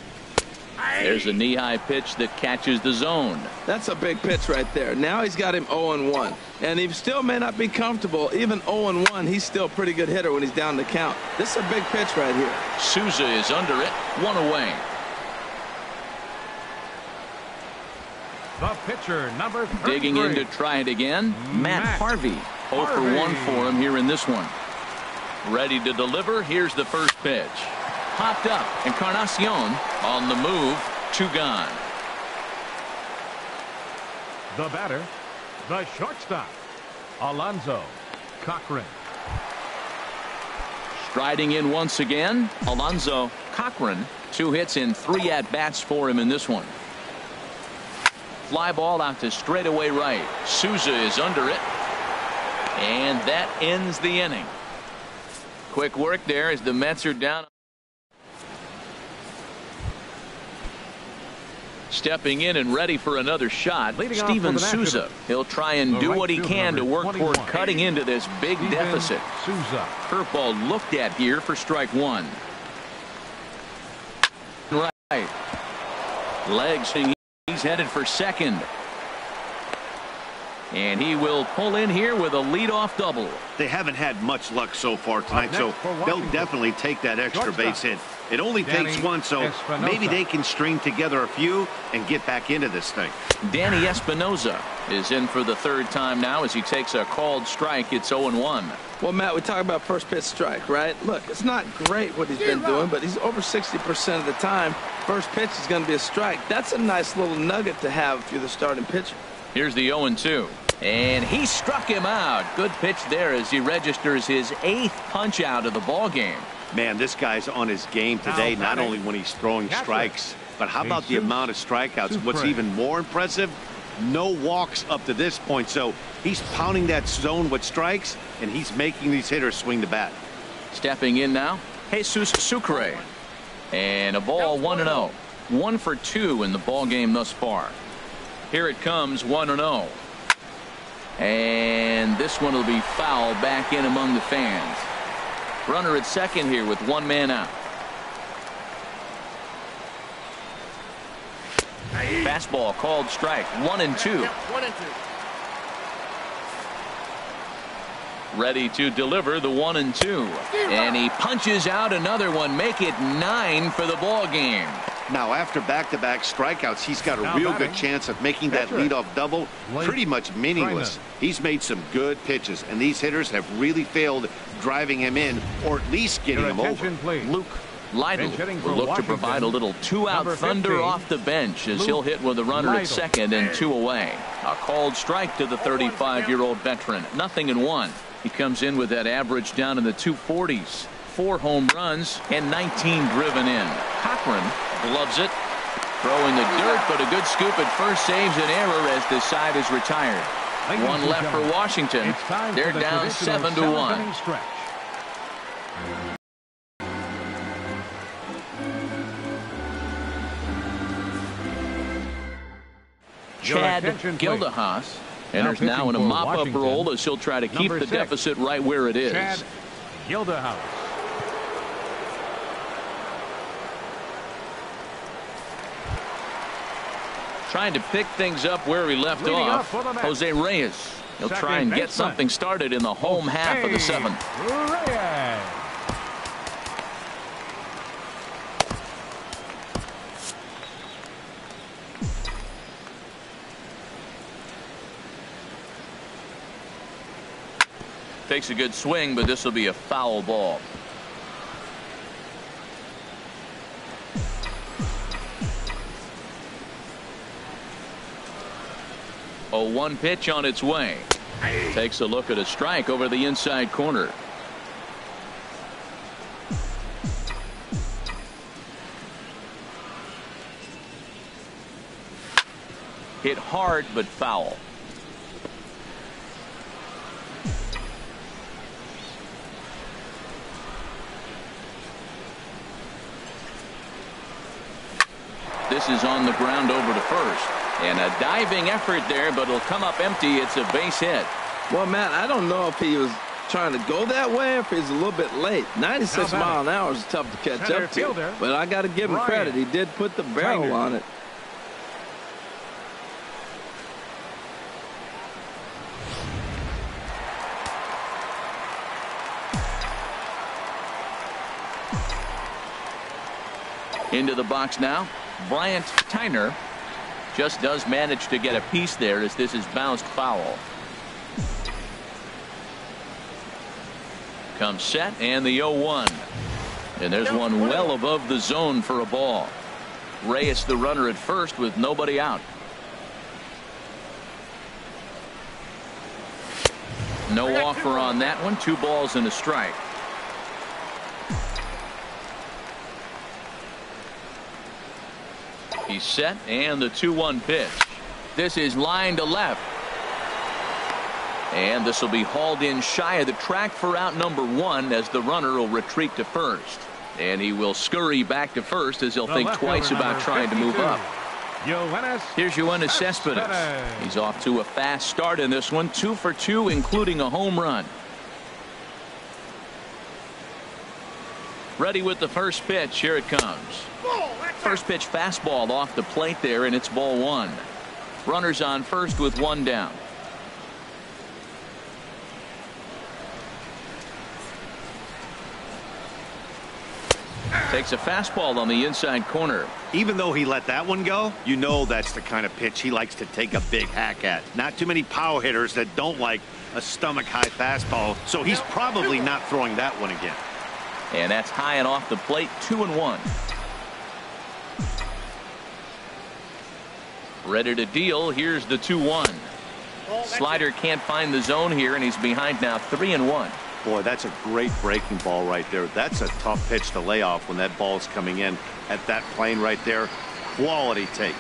There's a knee-high pitch that catches the zone. That's a big pitch right there. Now he's got him 0-1. And he still may not be comfortable. Even 0-1, he's still a pretty good hitter when he's down the count. This is a big pitch right here. Souza is under it. 1 away. The pitcher, number 33. Digging in to try it again. Matt Harvey. 0 for 1 for him here in this one. Ready to deliver. Here's the first pitch. Popped up. Encarnacion on the move. 2 gone. The batter, the shortstop, Alonzo Cochran. Striding in once again, Alonzo Cochran. 2 hits in 3 at-bats for him in this one. Fly ball out to straightaway right. Souza is under it. And that ends the inning. Quick work there as the Mets are down. Stepping in and ready for another shot, Steven Souza. He'll try and do what he can to work toward cutting into this big deficit. Curveball looked at here for strike 1. Right. Legs. He's headed for second. And he will pull in here with a leadoff double. They haven't had much luck so far tonight, so they'll definitely take that extra base hit. It only takes one, so maybe they can string together a few and get back into this thing. Danny Espinosa is in for the 3rd time now as he takes a called strike. It's 0-1. Well, Matt, we talk about first pitch strike, right? Look, it's not great what he's been doing, but he's over 60% of the time. First pitch is going to be a strike. That's a nice little nugget to have if you're the starting pitcher. Here's the 0-2. And he struck him out. Good pitch there as he registers his 8th punch out of the ball game. Man, this guy's on his game today, not only when he's throwing strikes, but how about the amount of strikeouts? What's even more impressive, no walks up to this point. So he's pounding that zone with strikes, and he's making these hitters swing the bat. Stepping in now, Jesus Sucre. And a ball 1-0. 1 for 2 in the ball game thus far. Here it comes, 1-0. And this one will be foul back in among the fans. Runner at second here with 1 man out. Fastball called strike. 1-2. Ready to deliver the 1-2. And he punches out another one. Make it 9 for the ball game. Now, after back-to-back strikeouts, he's got a real good chance of making that leadoff double pretty much meaningless. He's made some good pitches, and these hitters have really failed driving him in or at least getting him over. Luke Lytle will look to provide a little 2-out thunder off the bench as he'll hit with a runner at second and 2 away. A called strike to the 35-year-old veteran. 0-1. He comes in with that average down in the 240s. 4 home runs and 19 driven in. Cochran loves it. Throwing the dirt, but a good scoop at first saves an error as this side is retired. 1 left for Washington. They're down 7-1. Chad Gildahouse enters now in a mop-up role as he'll try to keep the deficit right where it is. Chad Gildahouse. Trying to pick things up where he left off. Jose Reyes. He'll try and get something started in the home half of the 7th. Reyes. Takes a good swing, but this will be a foul ball. A 1 pitch on its way. Takes a look at a strike over the inside corner. Hit hard but foul. This is on the ground over to first. And a diving effort there, but it'll come up empty. It's a base hit. Well, Matt, I don't know if he was trying to go that way or if he's a little bit late. 96 miles an hour is tough to catch up to. But I got to give him credit. He did put the barrel on it. Into the box now. Bryant Tyner just does manage to get a piece there as this is bounced foul. Comes set and the 0-1. And there's one well above the zone for a ball. Reyes the runner at first with nobody out. No offer on that one. 2 balls and a strike. He's set and the 2-1 pitch. This is line to left. And this will be hauled in shy of the track for out number 1 as the runner will retreat to first. And he will scurry back to first as he'll think twice about trying to move up. Here's Yoenis Cespedes. He's off to a fast start in this one. 2 for 2, including a home run. Ready with the first pitch. Here it comes. First pitch fastball off the plate there, and it's ball 1. Runners on first with 1 down. Takes a fastball on the inside corner. Even though he let that one go, you know that's the kind of pitch he likes to take a big hack at. Not too many power hitters that don't like a stomach-high fastball, so he's probably not throwing that one again. And that's high and off the plate. 2-1. Ready to deal. Here's the 2-1. Slider can't find the zone here, and he's behind now. 3-1. Boy, that's a great breaking ball right there. That's a tough pitch to lay off when that ball is coming in at that plane right there. Quality take.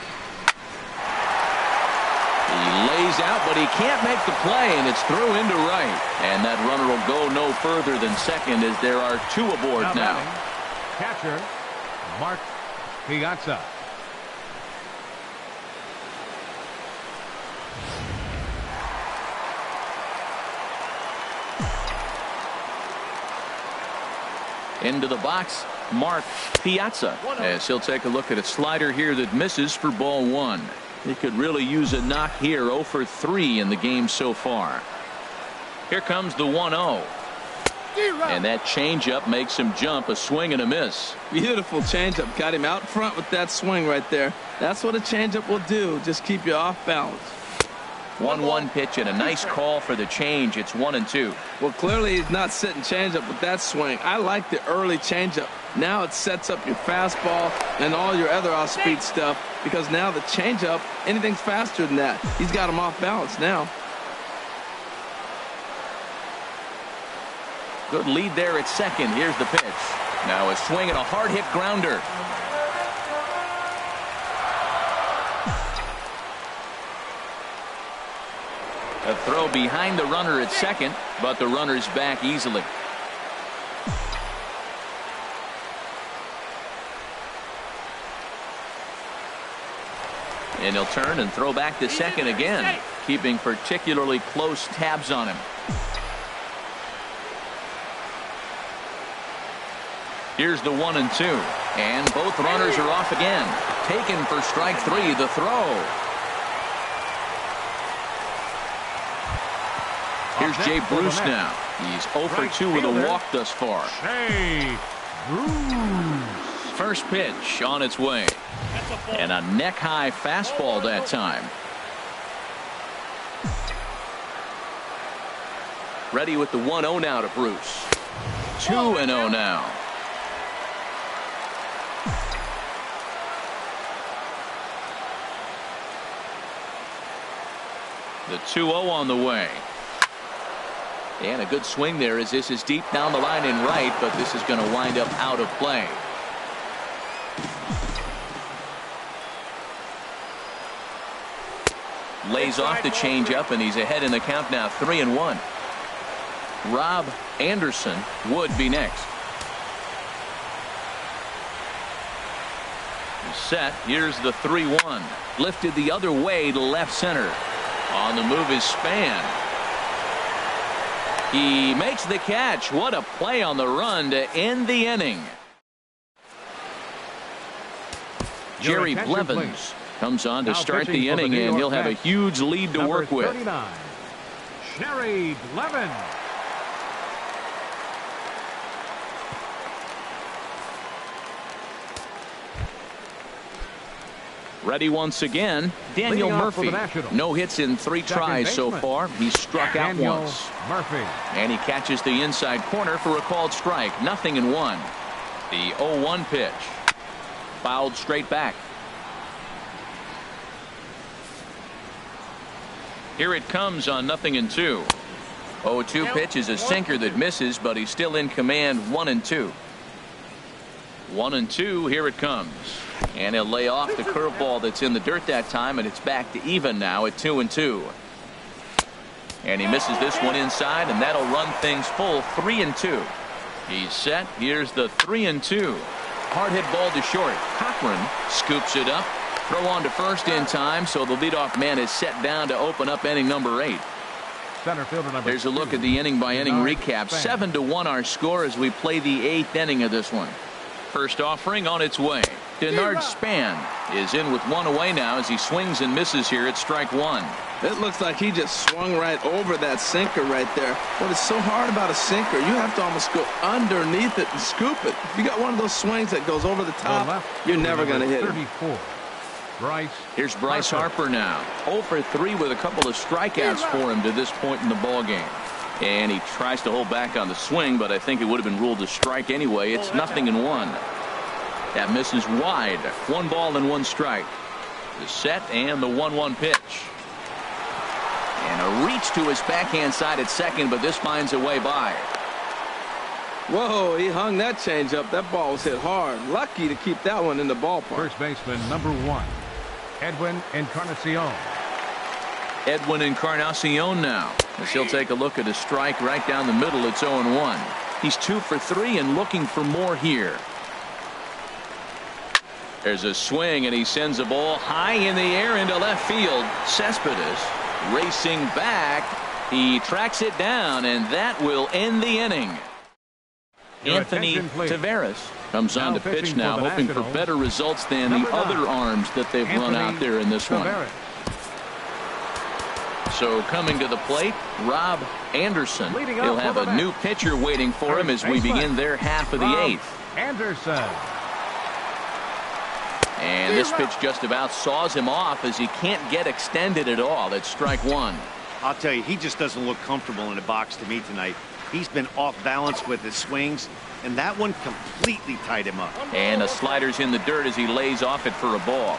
He lays out, but he can't make the play, and it's through into right. And that runner will go no further than second as there are 2 aboard now. Catcher, Mark Piazza. Into the box, Mark Piazza, as he'll take a look at a slider here that misses for ball 1. He could really use a knock here. 0 for 3 in the game so far. Here comes the 1-0. And that changeup makes him jump. A swing and a miss. Beautiful changeup. Got him out front with that swing right there. That's what a changeup will do. Just keep you off balance. 1-1 pitch and a nice call for the change. It's 1-2. Well, clearly he's not sitting changeup with that swing. I like the early changeup. Now it sets up your fastball and all your other off-speed stuff, because now the changeup, anything's faster than that. He's got him off balance now. Good lead there at second. Here's the pitch. Now a swing and a hard hit grounder. A throw behind the runner at second, but the runner's back easily. And he'll turn and throw back to second again, keeping particularly close tabs on him. Here's the 1-2, and both runners are off again. Taken for strike 3. The throw. Here's Jay Bruce now. He's 0 for 2 with a walk thus far. First pitch on its way. And a neck-high fastball that time. Ready with the 1-0 now to Bruce. 2-0 now. The 2-0 on the way. And a good swing there as this is deep down the line in right, but this is going to wind up out of play. lays off the changeup, and he's ahead in the count now, 3-1. Rob Anderson would be next. Set. Here's the 3-1. Lifted the other way to left center. On the move is Span. He makes the catch. What a play on the run to end the inning. Jerry Blevins comes on to start the inning, and he'll have a huge lead to work with. Jerry Blevins. Ready once again, Daniel Murphy. No hits in 3 tries so far. He's struck out once. Murphy. And he catches the inside corner for a called strike. 0-1. The 0-1 pitch. Fouled straight back. Here it comes on 0-2. 0-2 pitch is a sinker that misses, but he's still in command. 1-2. 1-2. Here it comes. And he'll lay off the curveball that's in the dirt that time, and it's back to even now at 2-2. And he misses this one inside, and that'll run things full. 3-2. He's set. Here's the 3-2. Hard hit ball to short. Cochran scoops it up. Throw on to first in time, so the leadoff man is set down to open up inning number 8. Center fielder number There's a look at the inning by inning recap. 7-1 our score as we play the 8th inning of this one. First offering on its way. Denard Span is in with 1 away now as he swings and misses here at strike 1. It looks like he just swung right over that sinker right there. What is so hard about a sinker, you have to almost go underneath it and scoop it. If you got one of those swings that goes over the top, you're never going to hit it. Here's Bryce Harper now. 0 for 3 with a couple of strikeouts for him to this point in the ball game. And he tries to hold back on the swing, but I think it would have been ruled a strike anyway. It's 0-1. That misses wide. 1 ball and 1 strike. The set and the 1-1 pitch. And a reach to his backhand side at second, but this finds a way by. Whoa, he hung that changeup. That ball was hit hard. Lucky to keep that one in the ballpark. First baseman number 1, Edwin Encarnacion. Edwin Encarnacion now, as he'll take a look at a strike right down the middle. It's 0-1. He's 2 for 3 and looking for more here. There's a swing, and he sends a ball high in the air into left field. Cespedes racing back. He tracks it down, and that will end the inning. Anthony Taveras comes on to pitch now, hoping for better results than the other arms that they've run out there in this one. So coming to the plate, Rob Anderson. He'll have a new pitcher waiting for him as we begin their half of the 8th. Anderson. And this pitch just about saws him off as he can't get extended at all. It's strike 1. I'll tell you, he just doesn't look comfortable in the box to me tonight. He's been off balance with his swings, and that one completely tied him up. And a slider's in the dirt as he lays off it for a ball.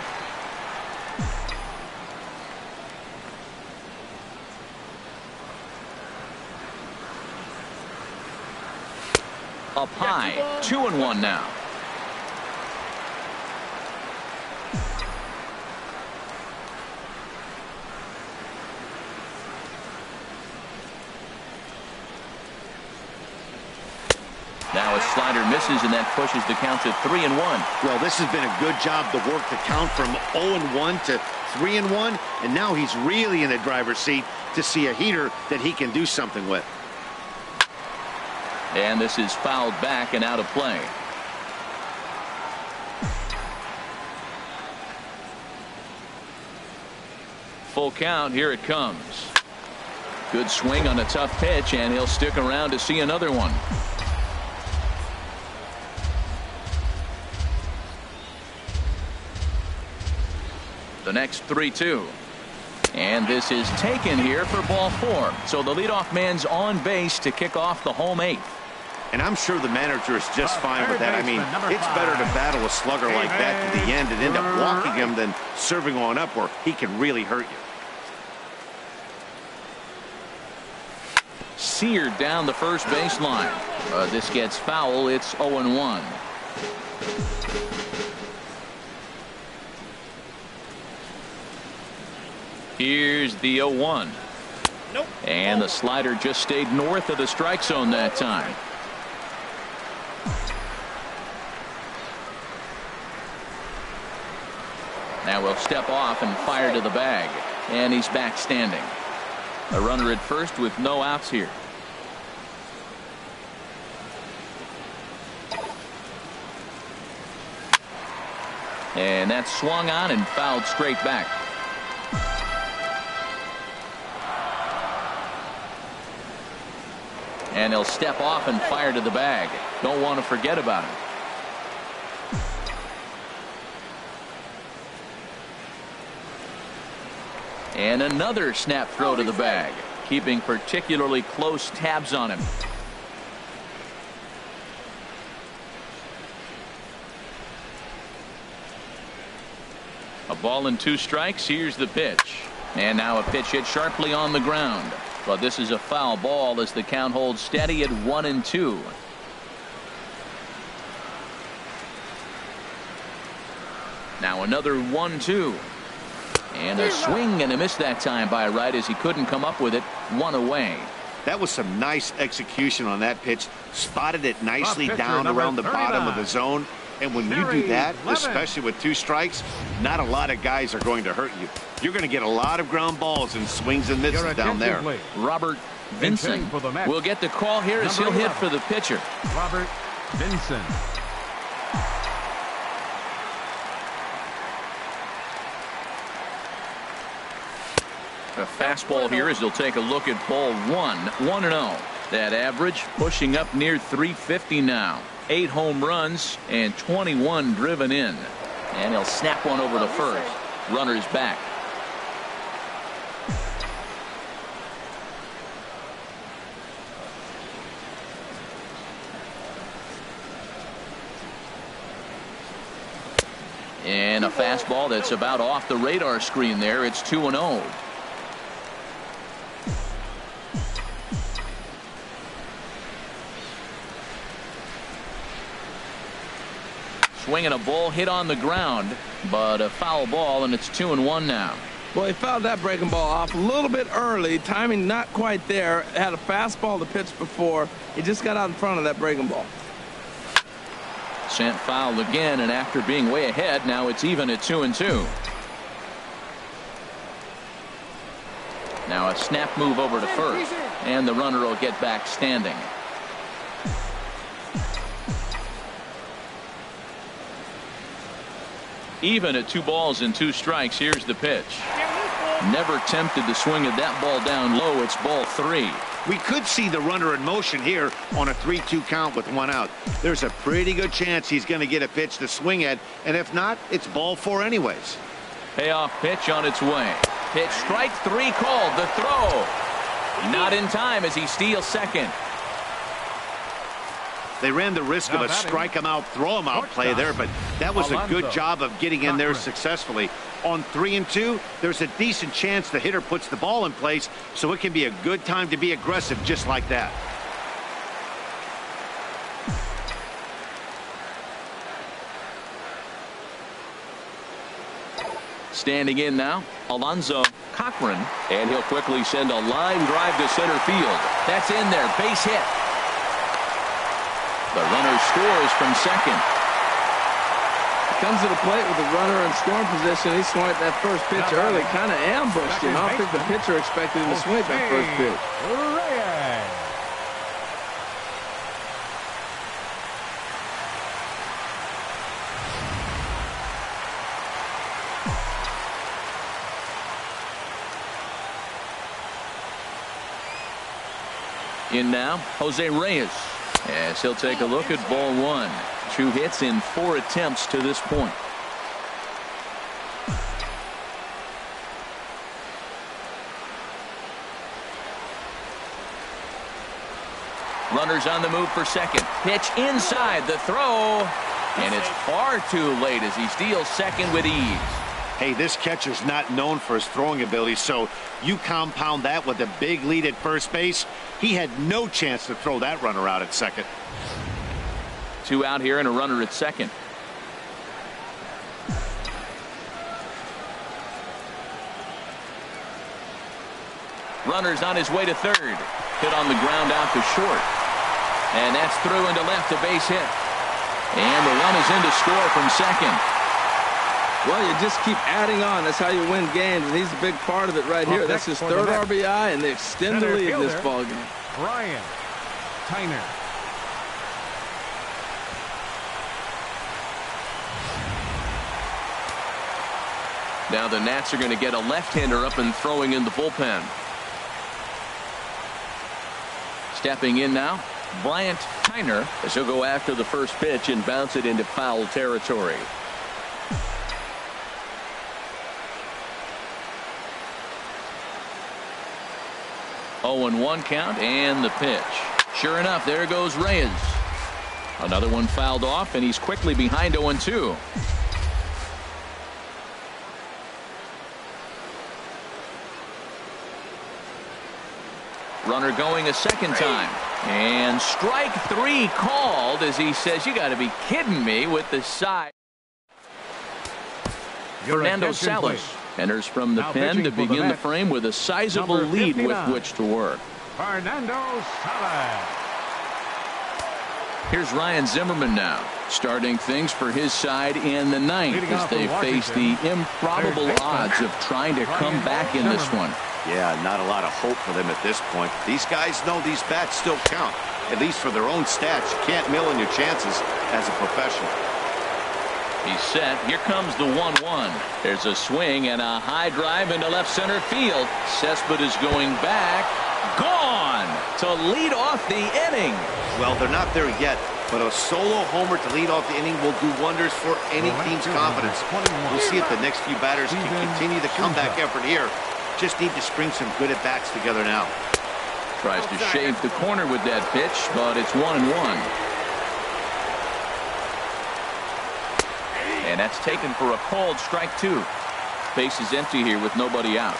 Up high, 2-1 now. Now a slider misses, and that pushes the count to 3-1. Well, this has been a good job to work the count from 0-1 to 3-1, and now he's really in the driver's seat to see a heater that he can do something with. And this is fouled back and out of play. Full count. Here it comes. Good swing on a tough pitch, and he'll stick around to see another one. The next 3-2. And this is taken here for ball 4. So the leadoff man's on base to kick off the home 8th. And I'm sure the manager is just fine with that. I mean, it's better to battle a slugger like that to the end and end up walking him than serving on up where he can really hurt you. Seared down the first baseline. This gets foul. It's 0-1. Here's the 0-1. Nope. And the slider just stayed north of the strike zone that time. Now we'll step off and fire to the bag. And he's back standing. A runner at first with no outs here. And that's swung on and fouled straight back. And he'll step off and fire to the bag. Don't want to forget about it. And another snap throw to the bag, keeping particularly close tabs on him. A ball and 2 strikes. Here's the pitch. And now a pitch hit sharply on the ground. But this is a foul ball as the count holds steady at 1-2. Now another 1-2. And a swing and a miss that time by Wright as he couldn't come up with it. 1 away. That was some nice execution on that pitch. Spotted it nicely down around the bottom of the zone. And when you do that, especially with 2 strikes, not a lot of guys are going to hurt you. You're going to get a lot of ground balls and swings and misses down there. Robert Vincent will get the call here as he'll hit for the pitcher. Robert Vincent. A fastball here as he'll take a look at ball 1. 1-0. That average pushing up near 350 now. 8 home runs and 21 driven in. And he'll snap one over to first. Runner's back. And a fastball that's about off the radar screen there. It's 2-0. Swinging a ball hit on the ground, but a foul ball, and it's 2-1 now. Well, he fouled that breaking ball off a little bit early. Timing not quite there. Had a fastball to pitch before. He just got out in front of that breaking ball. Sent foul again, and after being way ahead, now it's even at 2-2. Now a snap move over to first, and the runner will get back standing. Even at 2 balls and 2 strikes. Here's the pitch. Never tempted to swing at that ball down low. It's ball 3. We could see the runner in motion here on a 3-2 count with 1 out. There's a pretty good chance he's going to get a pitch to swing at, and if not, it's ball 4 anyways. Payoff pitch on its way. Pitch strike 3 called. The throw not in time as he steals second. They ran the risk of a strike him out, throw him out play there, but that was a good job of getting in there successfully. On 3-2, there's a decent chance the hitter puts the ball in place, so it can be a good time to be aggressive just like that. Standing in now, Alonzo Cochran, and he'll quickly send a line drive to center field. That's in there, base hit. The runner scores from second. He comes to the plate with the runner in scoring position. He swung at that first pitch early, kind of ambushed him. I don't think the pitcher expected him to swing at that first pitch. In now, Jose Reyes, as he'll take a look at ball 1. 2 hits in 4 attempts to this point. Runners on the move for second. Pitch inside, the throw, and it's far too late as he steals second with ease. Hey, this catcher's not known for his throwing ability, so you compound that with a big lead at first base. He had no chance to throw that runner out at second. 2 out here and a runner at second. Runner's on his way to third. Hit on the ground out to short. And that's through into left, a base hit. And the run is in to score from second. Well, you just keep adding on. That's how you win games, and he's a big part of it right here. That's his third RBI, and they extend the lead in this ballgame. Brian Tyner. Now the Nats are going to get a left-hander up and throwing in the bullpen. Stepping in now, Bryant Tyner, as he'll go after the first pitch and bounce it into foul territory. Oh, and 1 count, and the pitch. Sure enough, there goes Reyes. Another one fouled off, and he's quickly behind 0-2. Runner going a second time. And strike 3 called as he says, you got to be kidding me with the side. Fernando Salas enters from the pen to begin the frame with a sizable lead with which to work. Fernando Salas. Here's Ryan Zimmerman now, starting things for his side in the 9th as they face the improbable odds of trying to come back in this one. Yeah, not a lot of hope for them at this point. These guys know these bats still count, at least for their own stats. You can't mill in your chances as a professional. He's set. Here comes the 1-1. There's a swing and a high drive into left center field. Cespedes is going back. Gone to lead off the inning. Well, they're not there yet, but a solo homer to lead off the inning will do wonders for any team's confidence. We'll see if the next few batters can continue the comeback effort here. Just need to string some good at-bats together now. Tries to shave the corner with that pitch, but it's 1-1. And that's taken for a called strike 2. Base is empty here with nobody out.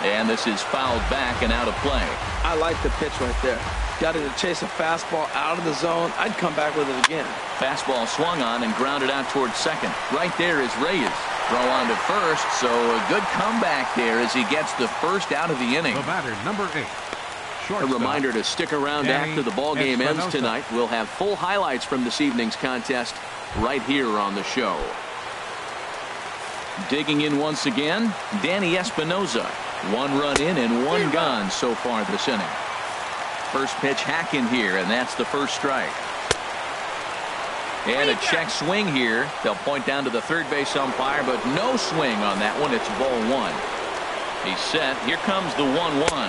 And this is fouled back and out of play. I like the pitch right there. Got to chase a fastball out of the zone. I'd come back with it again. Fastball swung on and grounded out towards second. Right there is Reyes. Throw on to first, so a good comeback there as he gets the first out of the inning. The batter, number 8. A reminder to stick around after the ball game ends tonight. We'll have full highlights from this evening's contest right here on the show. Digging in once again, Danny Espinoza. 1 run in and 1 gone so far this inning. First pitch hack in here, and that's the first strike. And a check swing here. They'll point down to the third base umpire, but no swing on that one. It's ball 1. He's set. Here comes the 1-1.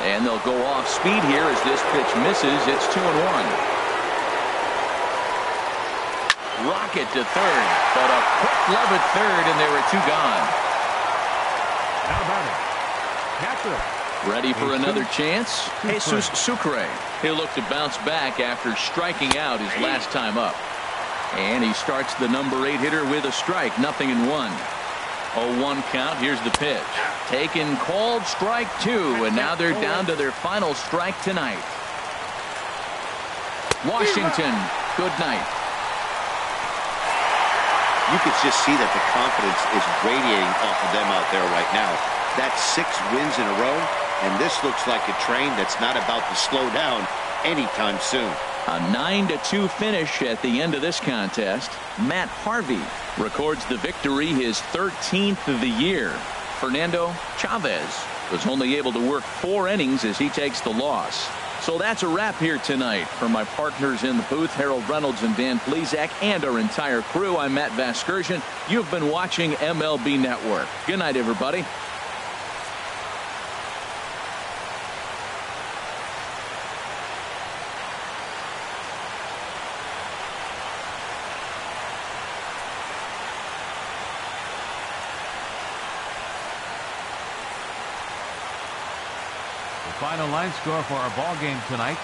And they'll go off speed here as this pitch misses. It's 2-1. Rocket to third, but a quick glove at third, and there were 2 gone. Now batting, catcher. Ready for another chance? Jesus Sucre. He'll look to bounce back after striking out his last time up. And he starts the number 8 hitter with a strike. 0-1. 0-1 count. Here's the pitch. Taken, called strike 2, and now they're down to their final strike tonight. Washington, good night. You could just see that the confidence is radiating off of them out there right now. That's 6 wins in a row, and this looks like a train that's not about to slow down anytime soon. A 9-2 finish at the end of this contest. Matt Harvey records the victory, his 13th of the year. Fernando Chavez was only able to work 4 innings as he takes the loss. So that's a wrap here tonight. For my partners in the booth, Harold Reynolds and Dan Plezak, and our entire crew, I'm Matt Vasgersian. You've been watching MLB Network. Good night, everybody. Final line score for our ball game tonight.